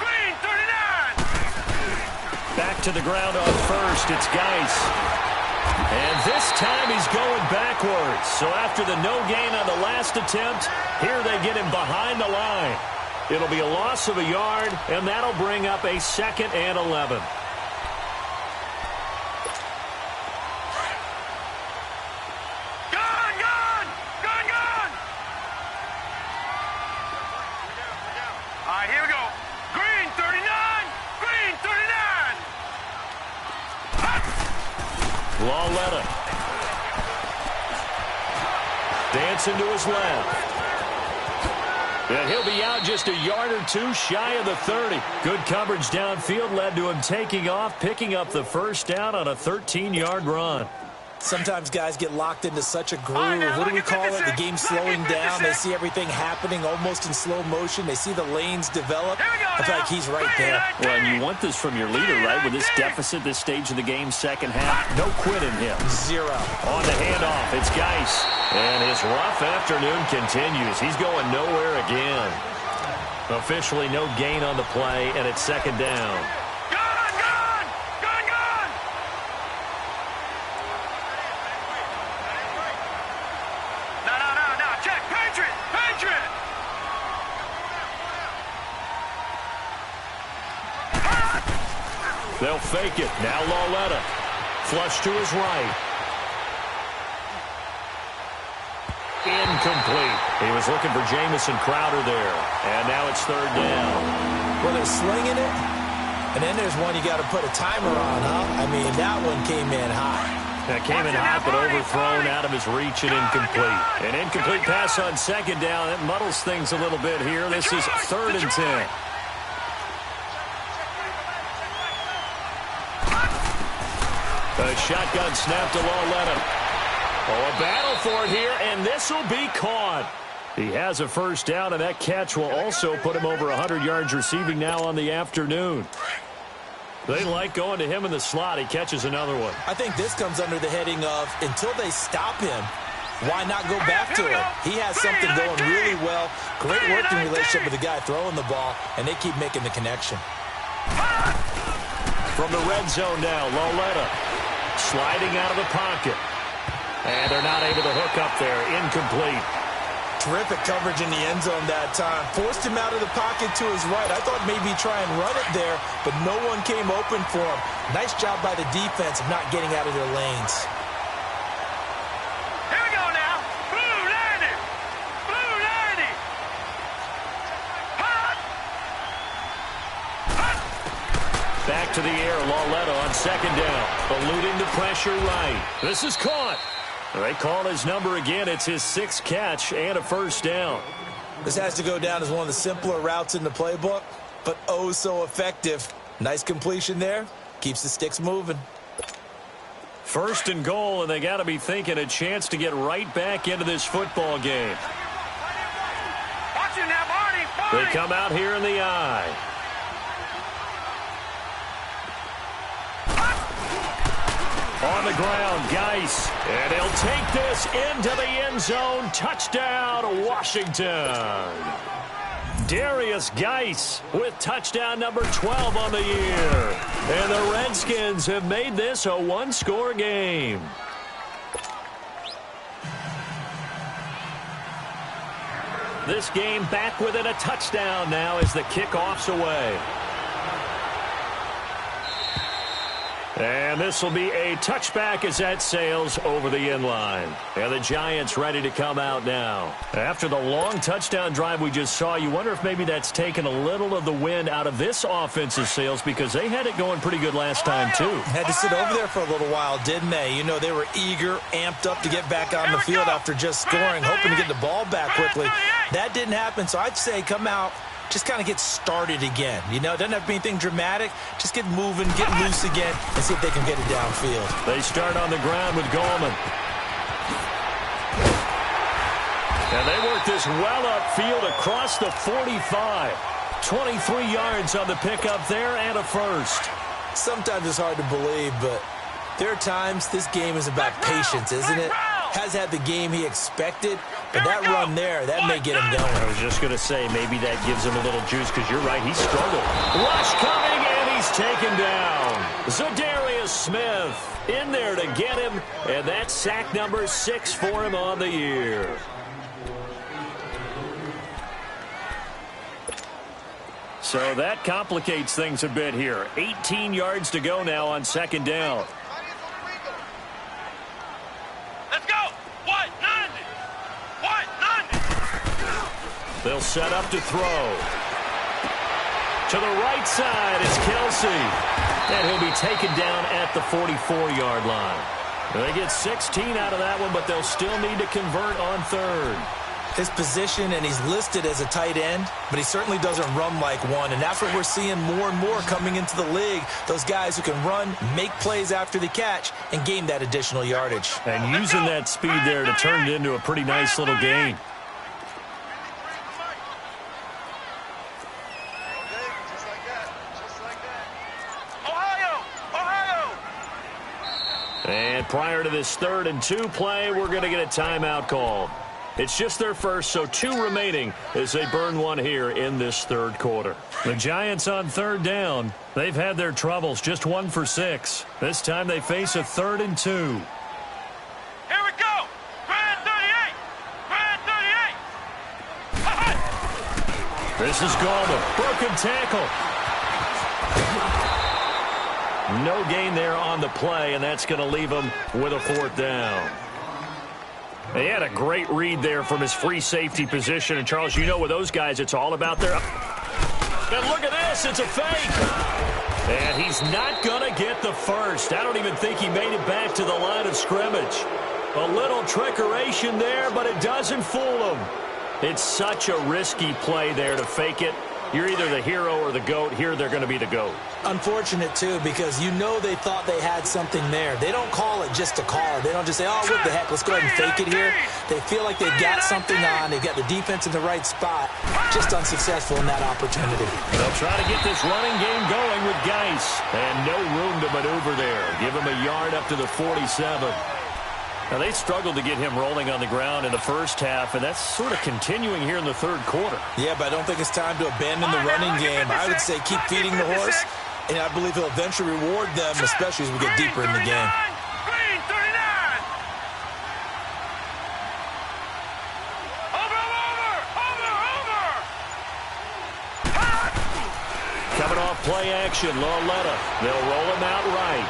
Green 39! Back to the ground on 1st. It's Geis. And this time he's going backwards. So after the no gain on the last attempt, here they get him behind the line. It'll be a loss of a yard, and that'll bring up a 2nd and 11. Gone! Gone! Gone! Gone! All right, here we go. Green 39! Green 39! Lawlett dancing to his left. And he'll be out just a yard or 2 shy of the 30. Good coverage downfield led to him taking off, picking up the first down on a 13-yard run. Sometimes guys get locked into such a groove. What do we call it? The game slowing down. They see everything happening almost in slow motion. They see the lanes develop. I feel like he's right there. Well, and you want this from your leader, right? With this deficit, this stage of the game, second half, no quit in him. 0. On the handoff, it's Geis. And his rough afternoon continues. He's going nowhere again. Officially no gain on the play, and it's 2nd down. They'll fake it. Now Lawlett. Flush to his right. Incomplete. He was looking for Jamison Crowder there. And now it's 3rd down. Well, they're slinging it. And then there's one you got to put a timer on, huh? I mean, that one came in hot. That came in hot, but overthrown out of his reach and incomplete. An incomplete pass on 2nd down. That muddles things a little bit here. This is 3rd and 10. A shotgun snap to Lawlett. Oh, a battle for it here, and this will be caught. He has a first down, and that catch will also put him over 100 yards receiving now on the afternoon. They like going to him in the slot. He catches another one. I think this comes under the heading of until they stop him, why not go back to him? He has something going really well. Great working relationship with the guy throwing the ball, and they keep making the connection. From the red zone now, Loletta sliding out of the pocket. And they're not able to hook up there. Incomplete. Terrific coverage in the end zone that time. Forced him out of the pocket to his right. I thought maybe try and run it there, but no one came open for him. Nice job by the defense of not getting out of their lanes. Here we go now. Blue landing. Blue landing. Hot. Hot. Back to the air, Loletta on second down. Eluding the pressure right. This is caught. They call his number again. It's his 6th catch and a first down. This has to go down as one of the simpler routes in the playbook, but oh so effective. Nice completion there. Keeps the sticks moving. First and goal, and they got to be thinking a chance to get right back into this football game. Watch it now, Barney. They come out here in the eye. On the ground, Geis. And he'll take this into the end zone. Touchdown, Washington. Darius Geis with touchdown number 12 on the year. And the Redskins have made this a one-score game. This game back within a touchdown now as the kickoff's away. And this will be a touchback as that sails over the end line. And the Giants ready to come out now. After the long touchdown drive we just saw, you wonder if maybe that's taken a little of the wind out of this offensive sails because they had it going pretty good last time too. Had to sit over there for a little while, didn't they? You know, they were eager, amped up to get back on the field after just scoring, hoping to get the ball back quickly. That didn't happen, so I'd say come out, just kind of get started again. You know, it doesn't have to be anything dramatic. Just get moving, get loose again, and see if they can get it downfield. They start on the ground with Gallman. And they work this well upfield across the 45. 23 yards on the pickup there and a first. Sometimes it's hard to believe, but there are times this game is about patience, isn't it? Has had the game he expected, but that run there, that may get him going. I was just going to say, maybe that gives him a little juice, because you're right, he struggled. Rush coming, and he's taken down. Za'Darius Smith in there to get him, and that's sack number 6 for him on the year. So that complicates things a bit here. 18 yards to go now on second down. Let's go. 190. 190. They'll set up to throw. To the right side is Kelsey. And he'll be taken down at the 44-yard line. They get 16 out of that one, but they'll still need to convert on third. His position, and he's listed as a tight end, but he certainly doesn't run like one, and that's what we're seeing more and more coming into the league. Those guys who can run, make plays after the catch, and gain that additional yardage. And using that speed there to turn it into a pretty nice little gain. And prior to this 3rd and 2 play, we're going to get a timeout called. It's just their first, so 2 remaining as they burn one here in this 3rd quarter. The Giants on 3rd down. They've had their troubles, just 1 for 6. This time they face a 3rd and 2. Here we go. Grand 38. Grand 38. This is Gallman. Broken tackle. No gain there on the play, and that's going to leave him with a 4th down. He had a great read there from his free safety position. And, Charles, you know with those guys, it's all about their... And look at this. It's a fake. And he's not going to get the first. I don't even think he made it back to the line of scrimmage. A little trickeration there, but it doesn't fool him. It's such a risky play there to fake it. You're either the hero or the GOAT. Here, they're going to be the GOAT. Unfortunate, too, because you know they thought they had something there. They don't call it just to call it. They don't just say, oh, what the heck, let's go ahead and fake it here. They feel like they've got something on. They've got the defense in the right spot. Just unsuccessful in that opportunity. They'll try to get this running game going with Geis. And no room to maneuver there. Give him a yard up to the 47. Now, they struggled to get him rolling on the ground in the first half, and that's sort of continuing here in the third quarter. Yeah, but I don't think it's time to abandon the running game. I would say keep feeding the horse, and I believe he'll eventually reward them, especially as we get deeper in the game. Coming off play action, Loletta. They'll roll him out right.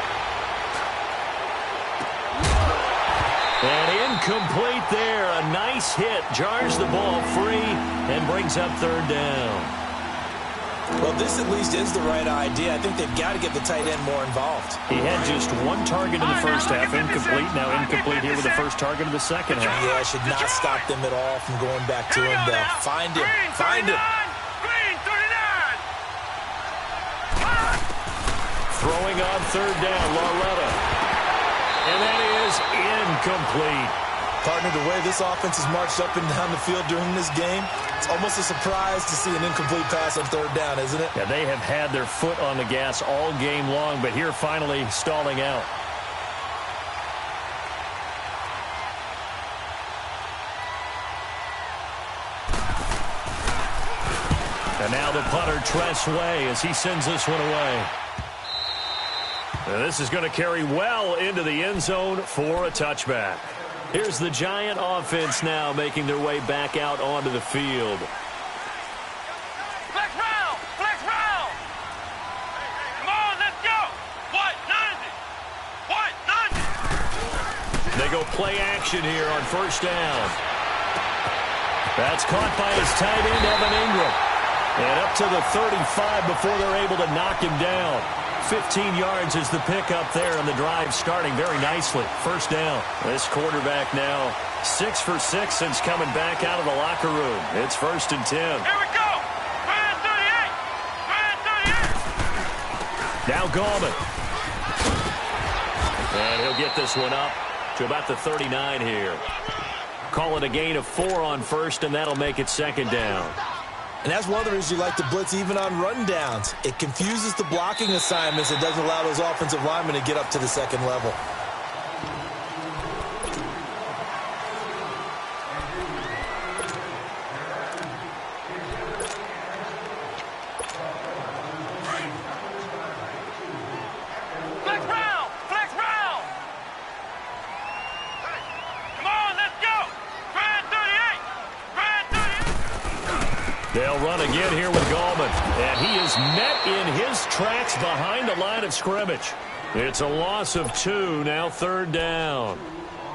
And incomplete there. A nice hit. Jars the ball free and brings up third down. Well, this at least is the right idea. I think they've got to get the tight end more involved. He had just one target in the first half. Incomplete. Now incomplete here with the first target of the second half. Yeah, should not stop them at all from going back to him, though. Find him. Find him. Throwing on third down, Loletta. And that is incomplete. Partner, the way this offense has marched up and down the field during this game, it's almost a surprise to see an incomplete pass on third down, isn't it? Yeah, they have had their foot on the gas all game long, but here finally stalling out. And now the punter, Tress Way, as he sends this one away. And this is going to carry well into the end zone for a touchback. Here's the Giant offense now making their way back out onto the field. Flex round! Flex round! Come on, let's go! What? 90! They go play action here on first down. That's caught by his tight end, Evan Ingram. And up to the 35 before they're able to knock him down. 15 yards is the pickup there, and the drive starting very nicely. First down. This quarterback now 6 for 6 since coming back out of the locker room. It's 1st and 10. Here we go! Brand 38! Brand 38! Now Gallman. And he'll get this one up to about the 39 here. Call it a gain of 4 on first, and that'll make it second down. And that's one of the reasons you like to blitz even on rundowns. It confuses the blocking assignments. It doesn't allow those offensive linemen to get up to the second level. Flex round! Flex round! Come on, let's go! Brand 38! Brand 38! They'll run again here with Gallman. And he is met in his tracks behind the line of scrimmage. It's a loss of 2, now third down.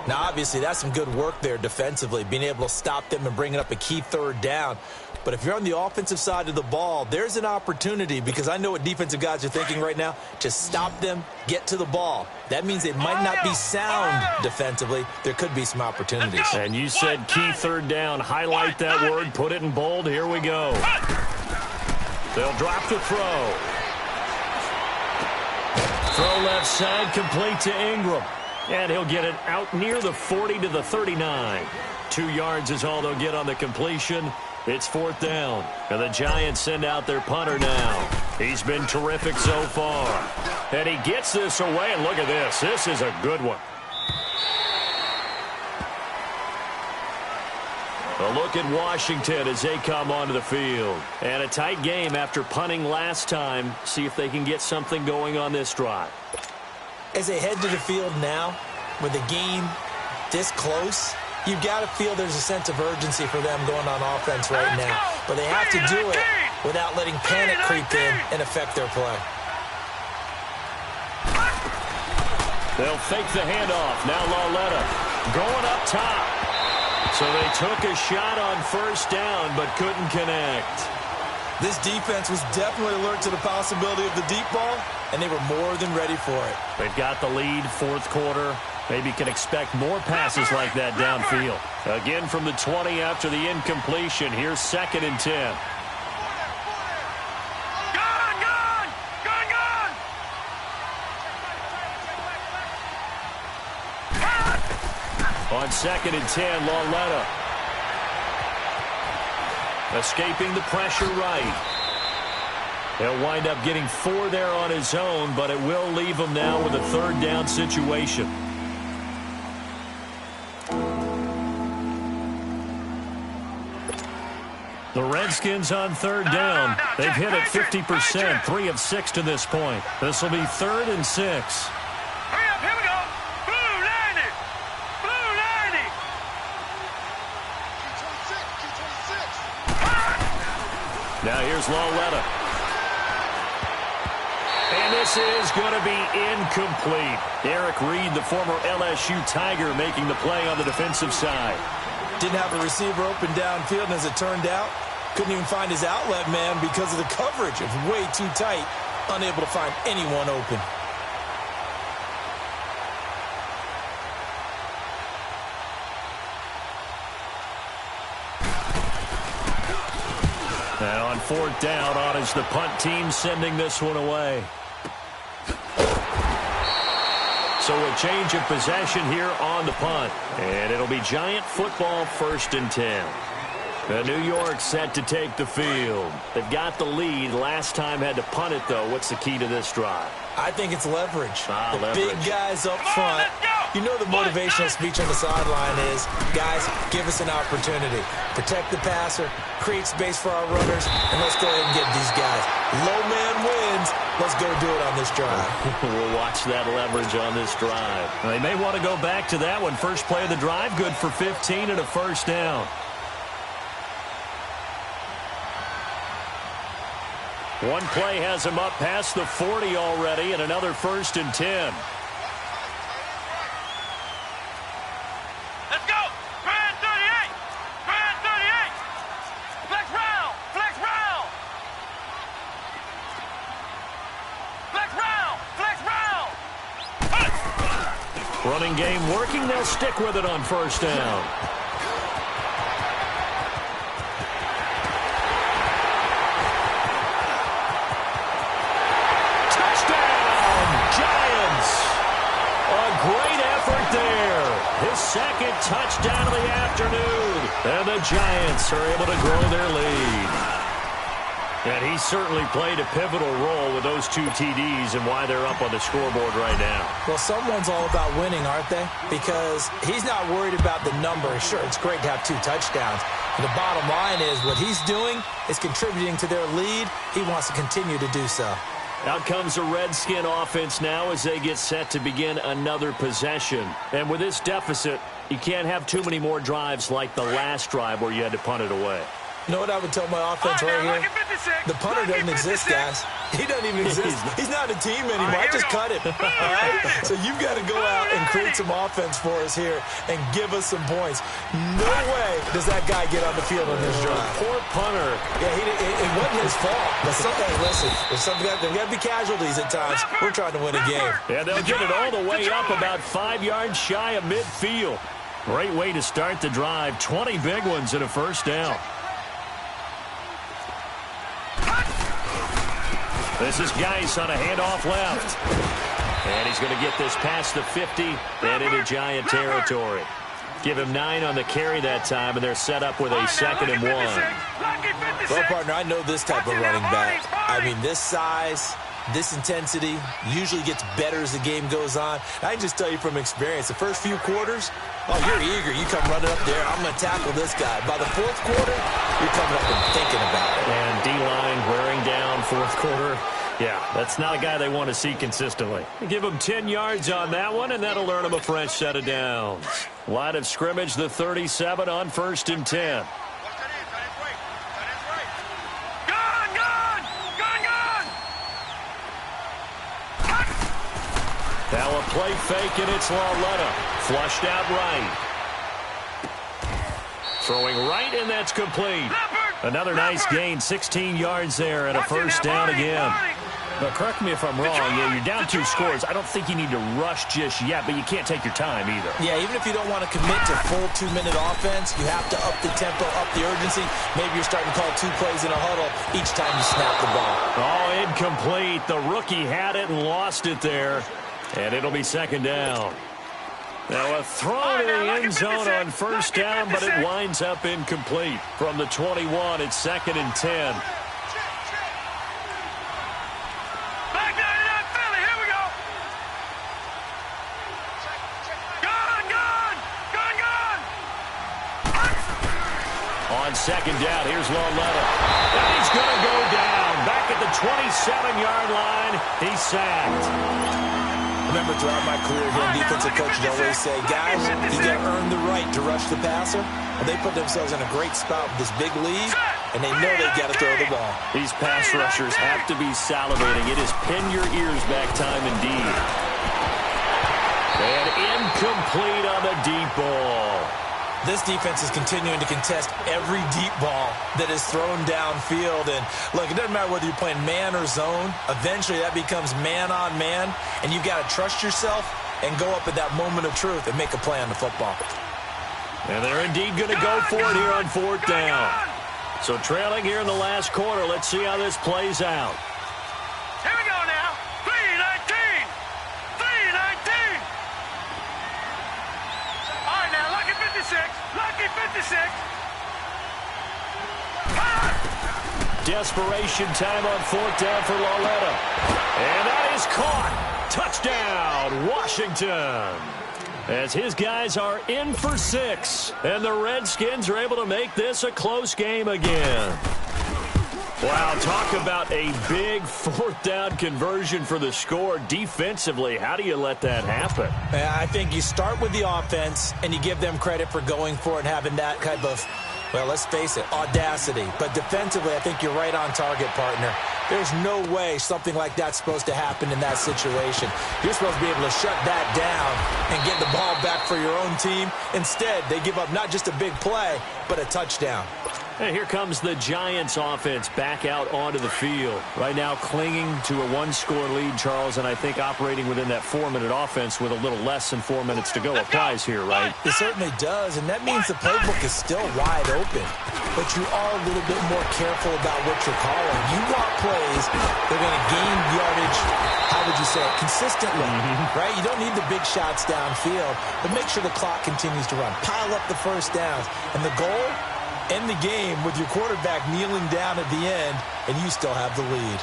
Now, obviously, that's some good work there defensively, being able to stop them and bringing up a key third down. But if you're on the offensive side of the ball, there's an opportunity, because I know what defensive guys are thinking right now. Just stop them, get to the ball. That means they might not be sound defensively. There could be some opportunities. And you said key third down. Highlight that word. Put it in bold. Here we go. They'll drop the throw. Throw left side, complete to Ingram. And he'll get it out near the 40 to the 39. 2 yards is all they'll get on the completion. It's 4th down. And the Giants send out their punter now. He's been terrific so far. And he gets this away. And look at this. This is a good one. A look at Washington as they come onto the field. And a tight game after punting last time. See if they can get something going on this drive. As they head to the field now, with the game this close, you've got to feel there's a sense of urgency for them going on offense right now. But they have to do it without letting panic creep in and affect their play. They'll fake the handoff. Now Loletta going up top. So they took a shot on first down but couldn't connect. This defense was definitely alert to the possibility of the deep ball, and they were more than ready for it. They've got the lead, 4th quarter. Maybe can expect more passes like that downfield. Again from the 20 after the incompletion. Here's 2nd and 10. On 2nd and 10, Lauletta. Escaping the pressure right. He'll wind up getting 4 there on his own, but it will leave him now with a 3rd down situation. The Redskins on 3rd down. They've hit it 50%, 3 of 6 to this point. This will be 3rd and 6. Hurry up, here we go. Blue 90. Blue 90. Now here's Lauletta. And this is going to be incomplete. Eric Reed, the former LSU Tiger, making the play on the defensive side. Didn't have a receiver open downfield, and as it turned out, couldn't even find his outlet man because of the coverage. It was way too tight, unable to find anyone open. And on 4th down, on is the punt team sending this one away. So a change of possession here on the punt. And it'll be Giant football, 1st and 10. The New York set to take the field. They've got the lead. Last time had to punt it, though. What's the key to this drive? I think it's leverage. Leverage. Big guys up front. You know the motivational speech on the sideline is, guys, give us an opportunity. Protect the passer, create space for our runners, and let's go ahead and get these guys. Low man wins. Let's go do it on this drive. We'll watch that leverage on this drive. They may want to go back to that one. First play of the drive, good for 15 and a 1st down. One play has him up past the 40 already, and another 1st and 10. Let's go. Brand 38. Brand 38. Flex round. Flex round. Flex round. Flex round. Running game working. They'll stick with it on 1st down. Great effort there. His 2nd touchdown of the afternoon. And the Giants are able to grow their lead. And he certainly played a pivotal role with those 2 TDs and why they're up on the scoreboard right now. Well, someone's all about winning, aren't they? Because he's not worried about the number. Sure, it's great to have 2 touchdowns. But the bottom line is what he's doing is contributing to their lead. He wants to continue to do so. Out comes a Redskin offense now as they get set to begin another possession. And with this deficit, you can't have too many more drives like the last drive where you had to punt it away. You know what I would tell my offense right here? The punter doesn't exist, guys. He doesn't even exist. He's not a team anymore. I just cut him. All right? So you've got to go out and create some offense for us here and give us some points. No way does that guy get on the field on this drive. Poor punter. Yeah, it wasn't his fault. But listen, there's got to be casualties at times. We're trying to win a game. Yeah, they'll get it all the way up about 5 yards shy of midfield. Great way to start the drive. 20 big ones and a 1st down. This is Geis on a handoff left. And he's going to get this past the 50 and into Giant territory. Give him 9 on the carry that time, and they're set up with a 2nd and 1. Well, partner, I know this type of running back. I mean, this size, this intensity usually gets better as the game goes on. I can just tell you from experience, the first few quarters, oh, you're eager. You come running up there. I'm going to tackle this guy. By the 4th quarter, you're coming up and thinking about it. And D-line wearing down 4th quarter. Yeah, that's not a guy they want to see consistently. Give him 10 yards on that one, and that'll earn him a fresh set of downs. Line of scrimmage, the 37 on 1st and 10. Now a play fake, and it's Lauletta. Flushed out right. Throwing right, and that's complete. Another nice gain, 16 yards there, and a 1st down again. But correct me if I'm wrong, yeah, you're down 2 scores. I don't think you need to rush just yet, but you can't take your time either. Yeah, even if you don't want to commit to full 2-minute offense, you have to up the tempo, up the urgency. Maybe you're starting to call 2 plays in a huddle each time you snap the ball. Oh, incomplete. The rookie had it and lost it there, and it'll be 2nd down. Now a throw to the end zone on first down, but it winds up incomplete. From the 21, it's 2nd and 10. On 2nd down, here's Loletta. And he's going to go down. Back at the 27-yard line, he's sacked. Remember, throughout my career here in defensive coaches always say, guys, you got to earn the right to rush the passer. Well, they put themselves in a great spot with this big lead, and they know they've got to throw the ball. These pass rushers have to be salivating. It is pin your ears back time indeed. And incomplete on the deep ball. This defense is continuing to contest every deep ball that is thrown downfield. And, look, it doesn't matter whether you're playing man or zone. Eventually, that becomes man-on-man, and you've got to trust yourself and go up at that moment of truth and make a play on the football. And they're indeed going to go for it here on 4th down. So trailing here in the last quarter. Let's see how this plays out. Here we go now. 3-19. 3-19. All right, now, lucky 56. Lucky 56. Desperation time on 4th down for Loletta. And that is caught. Touchdown, Washington. As his guys are in for 6. And the Redskins are able to make this a close game again. Wow, talk about a big 4th down conversion for the score. Defensively, how do you let that happen? I think you start with the offense, and you give them credit for going for it and having that type of, well, let's face it, audacity. But defensively, I think you're right on target, partner. There's no way something like that's supposed to happen in that situation. You're supposed to be able to shut that down and get the ball back for your own team. Instead, they give up not just a big play, but a touchdown. And here comes the Giants offense back out onto the field. Right now clinging to a 1-score lead, Charles, and I think operating within that 4-minute offense with a little less than 4 minutes to go applies here, right? It certainly does, and that means the playbook is still wide open. But you are a little bit more careful about what you're calling. You want plays that are going to gain yardage, how would you say it, consistently, right? You don't need the big shots downfield, but make sure the clock continues to run. Pile up the first downs. And the goal? End the game with your quarterback kneeling down at the end, and you still have the lead.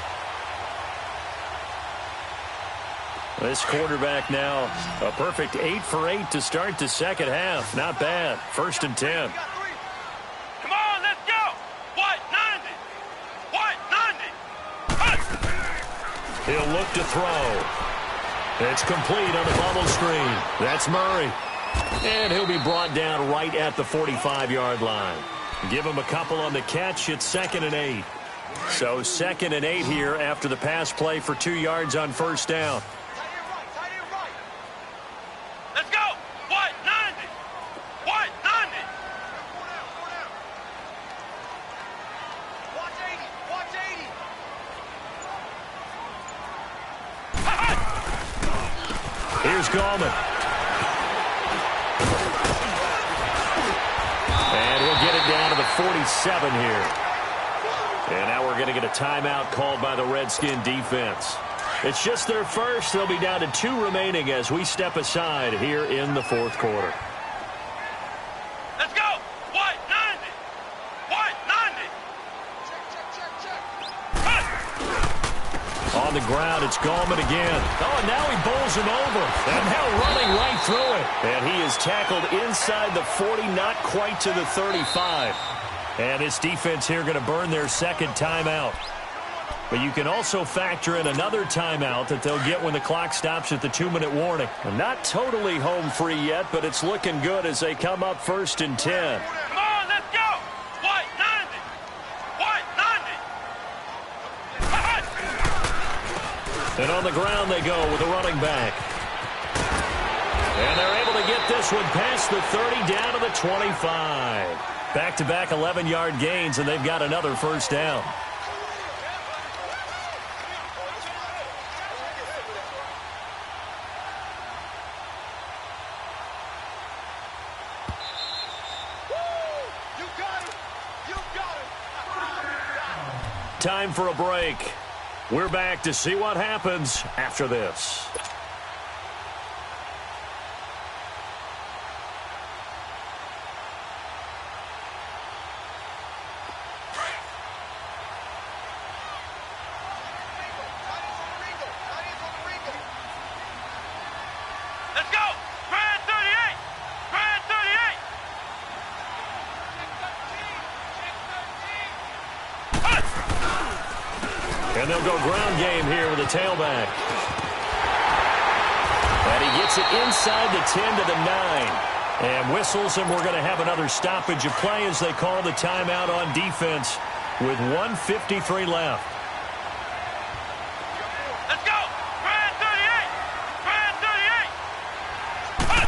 This quarterback now, a perfect 8 for 8 to start the second half. Not bad. 1st and 10. Come on, let's go. What? 90. What? 90. He'll look to throw. It's complete on the bubble screen. That's Murray. And he'll be brought down right at the 45-yard line. Give him a couple on the catch. It's 2nd and 8. So 2nd and 8 here after the pass play for 2 yards on 1st down. Let's go. What? 90. What? 90. Watch 80. Watch 80. Here's Gallman. And he'll get it down to the 47 here. And now we're going to get a timeout called by the Redskin defense. It's just their first. They'll be down to 2 remaining as we step aside here in the 4th quarter. Let's go. What? 90. What? 90. Check. On the ground, it's Gallman again. Oh, and now he bowls him over. And now running right through it. And he is tackled inside the 40, not quite to the 35. And this defense here going to burn their 2nd timeout. But you can also factor in another timeout that they'll get when the clock stops at the 2-minute warning. And not totally home free yet, but it's looking good as they come up 1st and 10. Come on, let's go. What? 90. What? 90. And on the ground they go with the running back. And they're able to get this one past the 30 down to the 25. Back-to-back 11-yard gains, and they've got another 1st down. Time for a break. We're back to see what happens after this. And they'll go ground game here with a tailback. And he gets it inside the 10 to the 9. And whistles, and we're going to have another stoppage of play as they call the timeout on defense with 1:53 left. Let's go! Brand 38! Brand 38!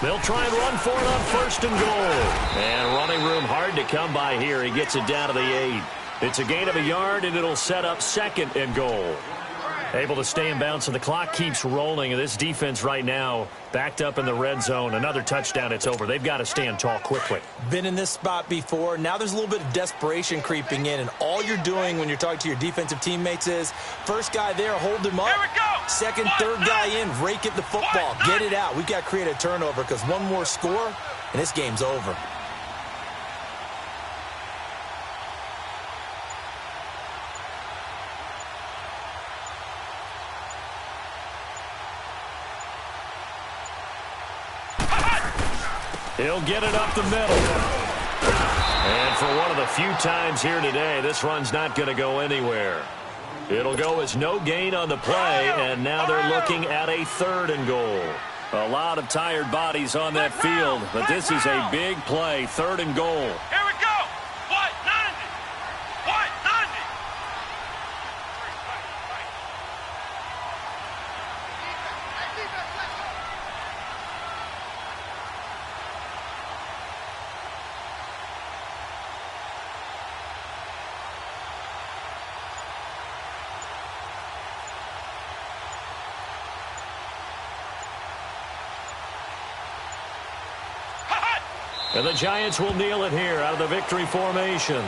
They'll try and run for it on 1st and goal. And running room hard to come by here. He gets it down to the 8. It's a gain of a yard, and it'll set up 2nd and goal. Able to stay in bounds, and the clock keeps rolling. And this defense right now backed up in the red zone. Another touchdown, it's over. They've got to stand tall quickly. Been in this spot before. Now there's a little bit of desperation creeping in, and all you're doing when you're talking to your defensive teammates is first guy there, hold him up. Here we go. Second, third guy in, rake at the football. Get it out. We've got to create a turnover because one more score, and this game's over. He'll get it up the middle. And for one of the few times here today, this run's not going to go anywhere. It'll go as no gain on the play, and now they're looking at a 3rd and goal. A lot of tired bodies on that field, but this is a big play, 3rd and goal. Here we go! White 90! White 90! And the Giants will kneel it here out of the victory formation.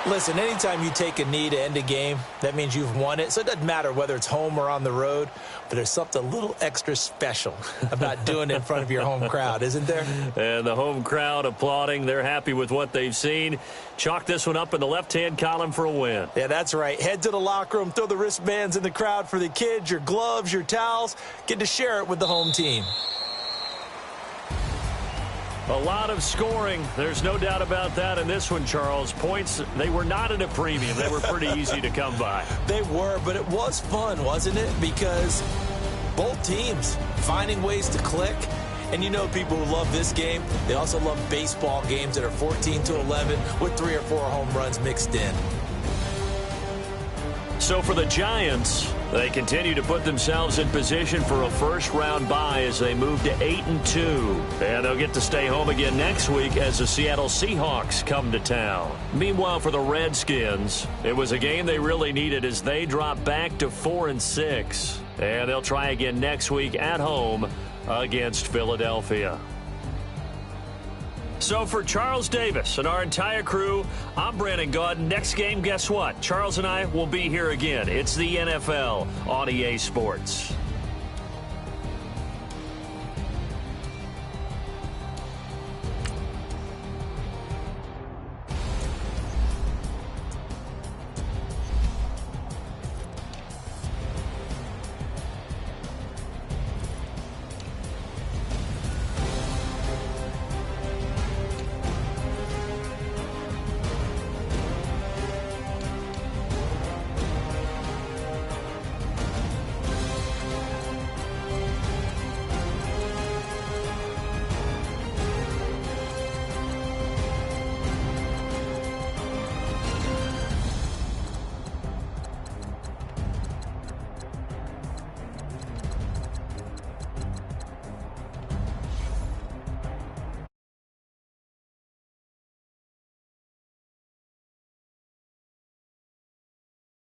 Listen, anytime you take a knee to end a game, that means you've won it. So it doesn't matter whether it's home or on the road, but there's something a little extra special about doing it in front of your home crowd, isn't there? And the home crowd applauding. They're happy with what they've seen. Chalk this one up in the left-hand column for a win. Yeah, that's right. Head to the locker room, throw the wristbands in the crowd for the kids, your gloves, your towels. Get to share it with the home team. A lot of scoring. There's no doubt about that in this one, Charles. Points, they were not at a premium. They were pretty easy to come by. They were, but it was fun, wasn't it? Because both teams finding ways to click. And you know people who love this game, they also love baseball games that are 14-11 with 3 or 4 home runs mixed in. So for the Giants, they continue to put themselves in position for a first-round bye as they move to 8-2. And they'll get to stay home again next week as the Seattle Seahawks come to town. Meanwhile, for the Redskins, it was a game they really needed as they drop back to 4-6. And they'll try again next week at home against Philadelphia. So for Charles Davis and our entire crew, I'm IMandinGOD. Next game, guess what? Charles and I will be here again. It's the NFL on EA Sports.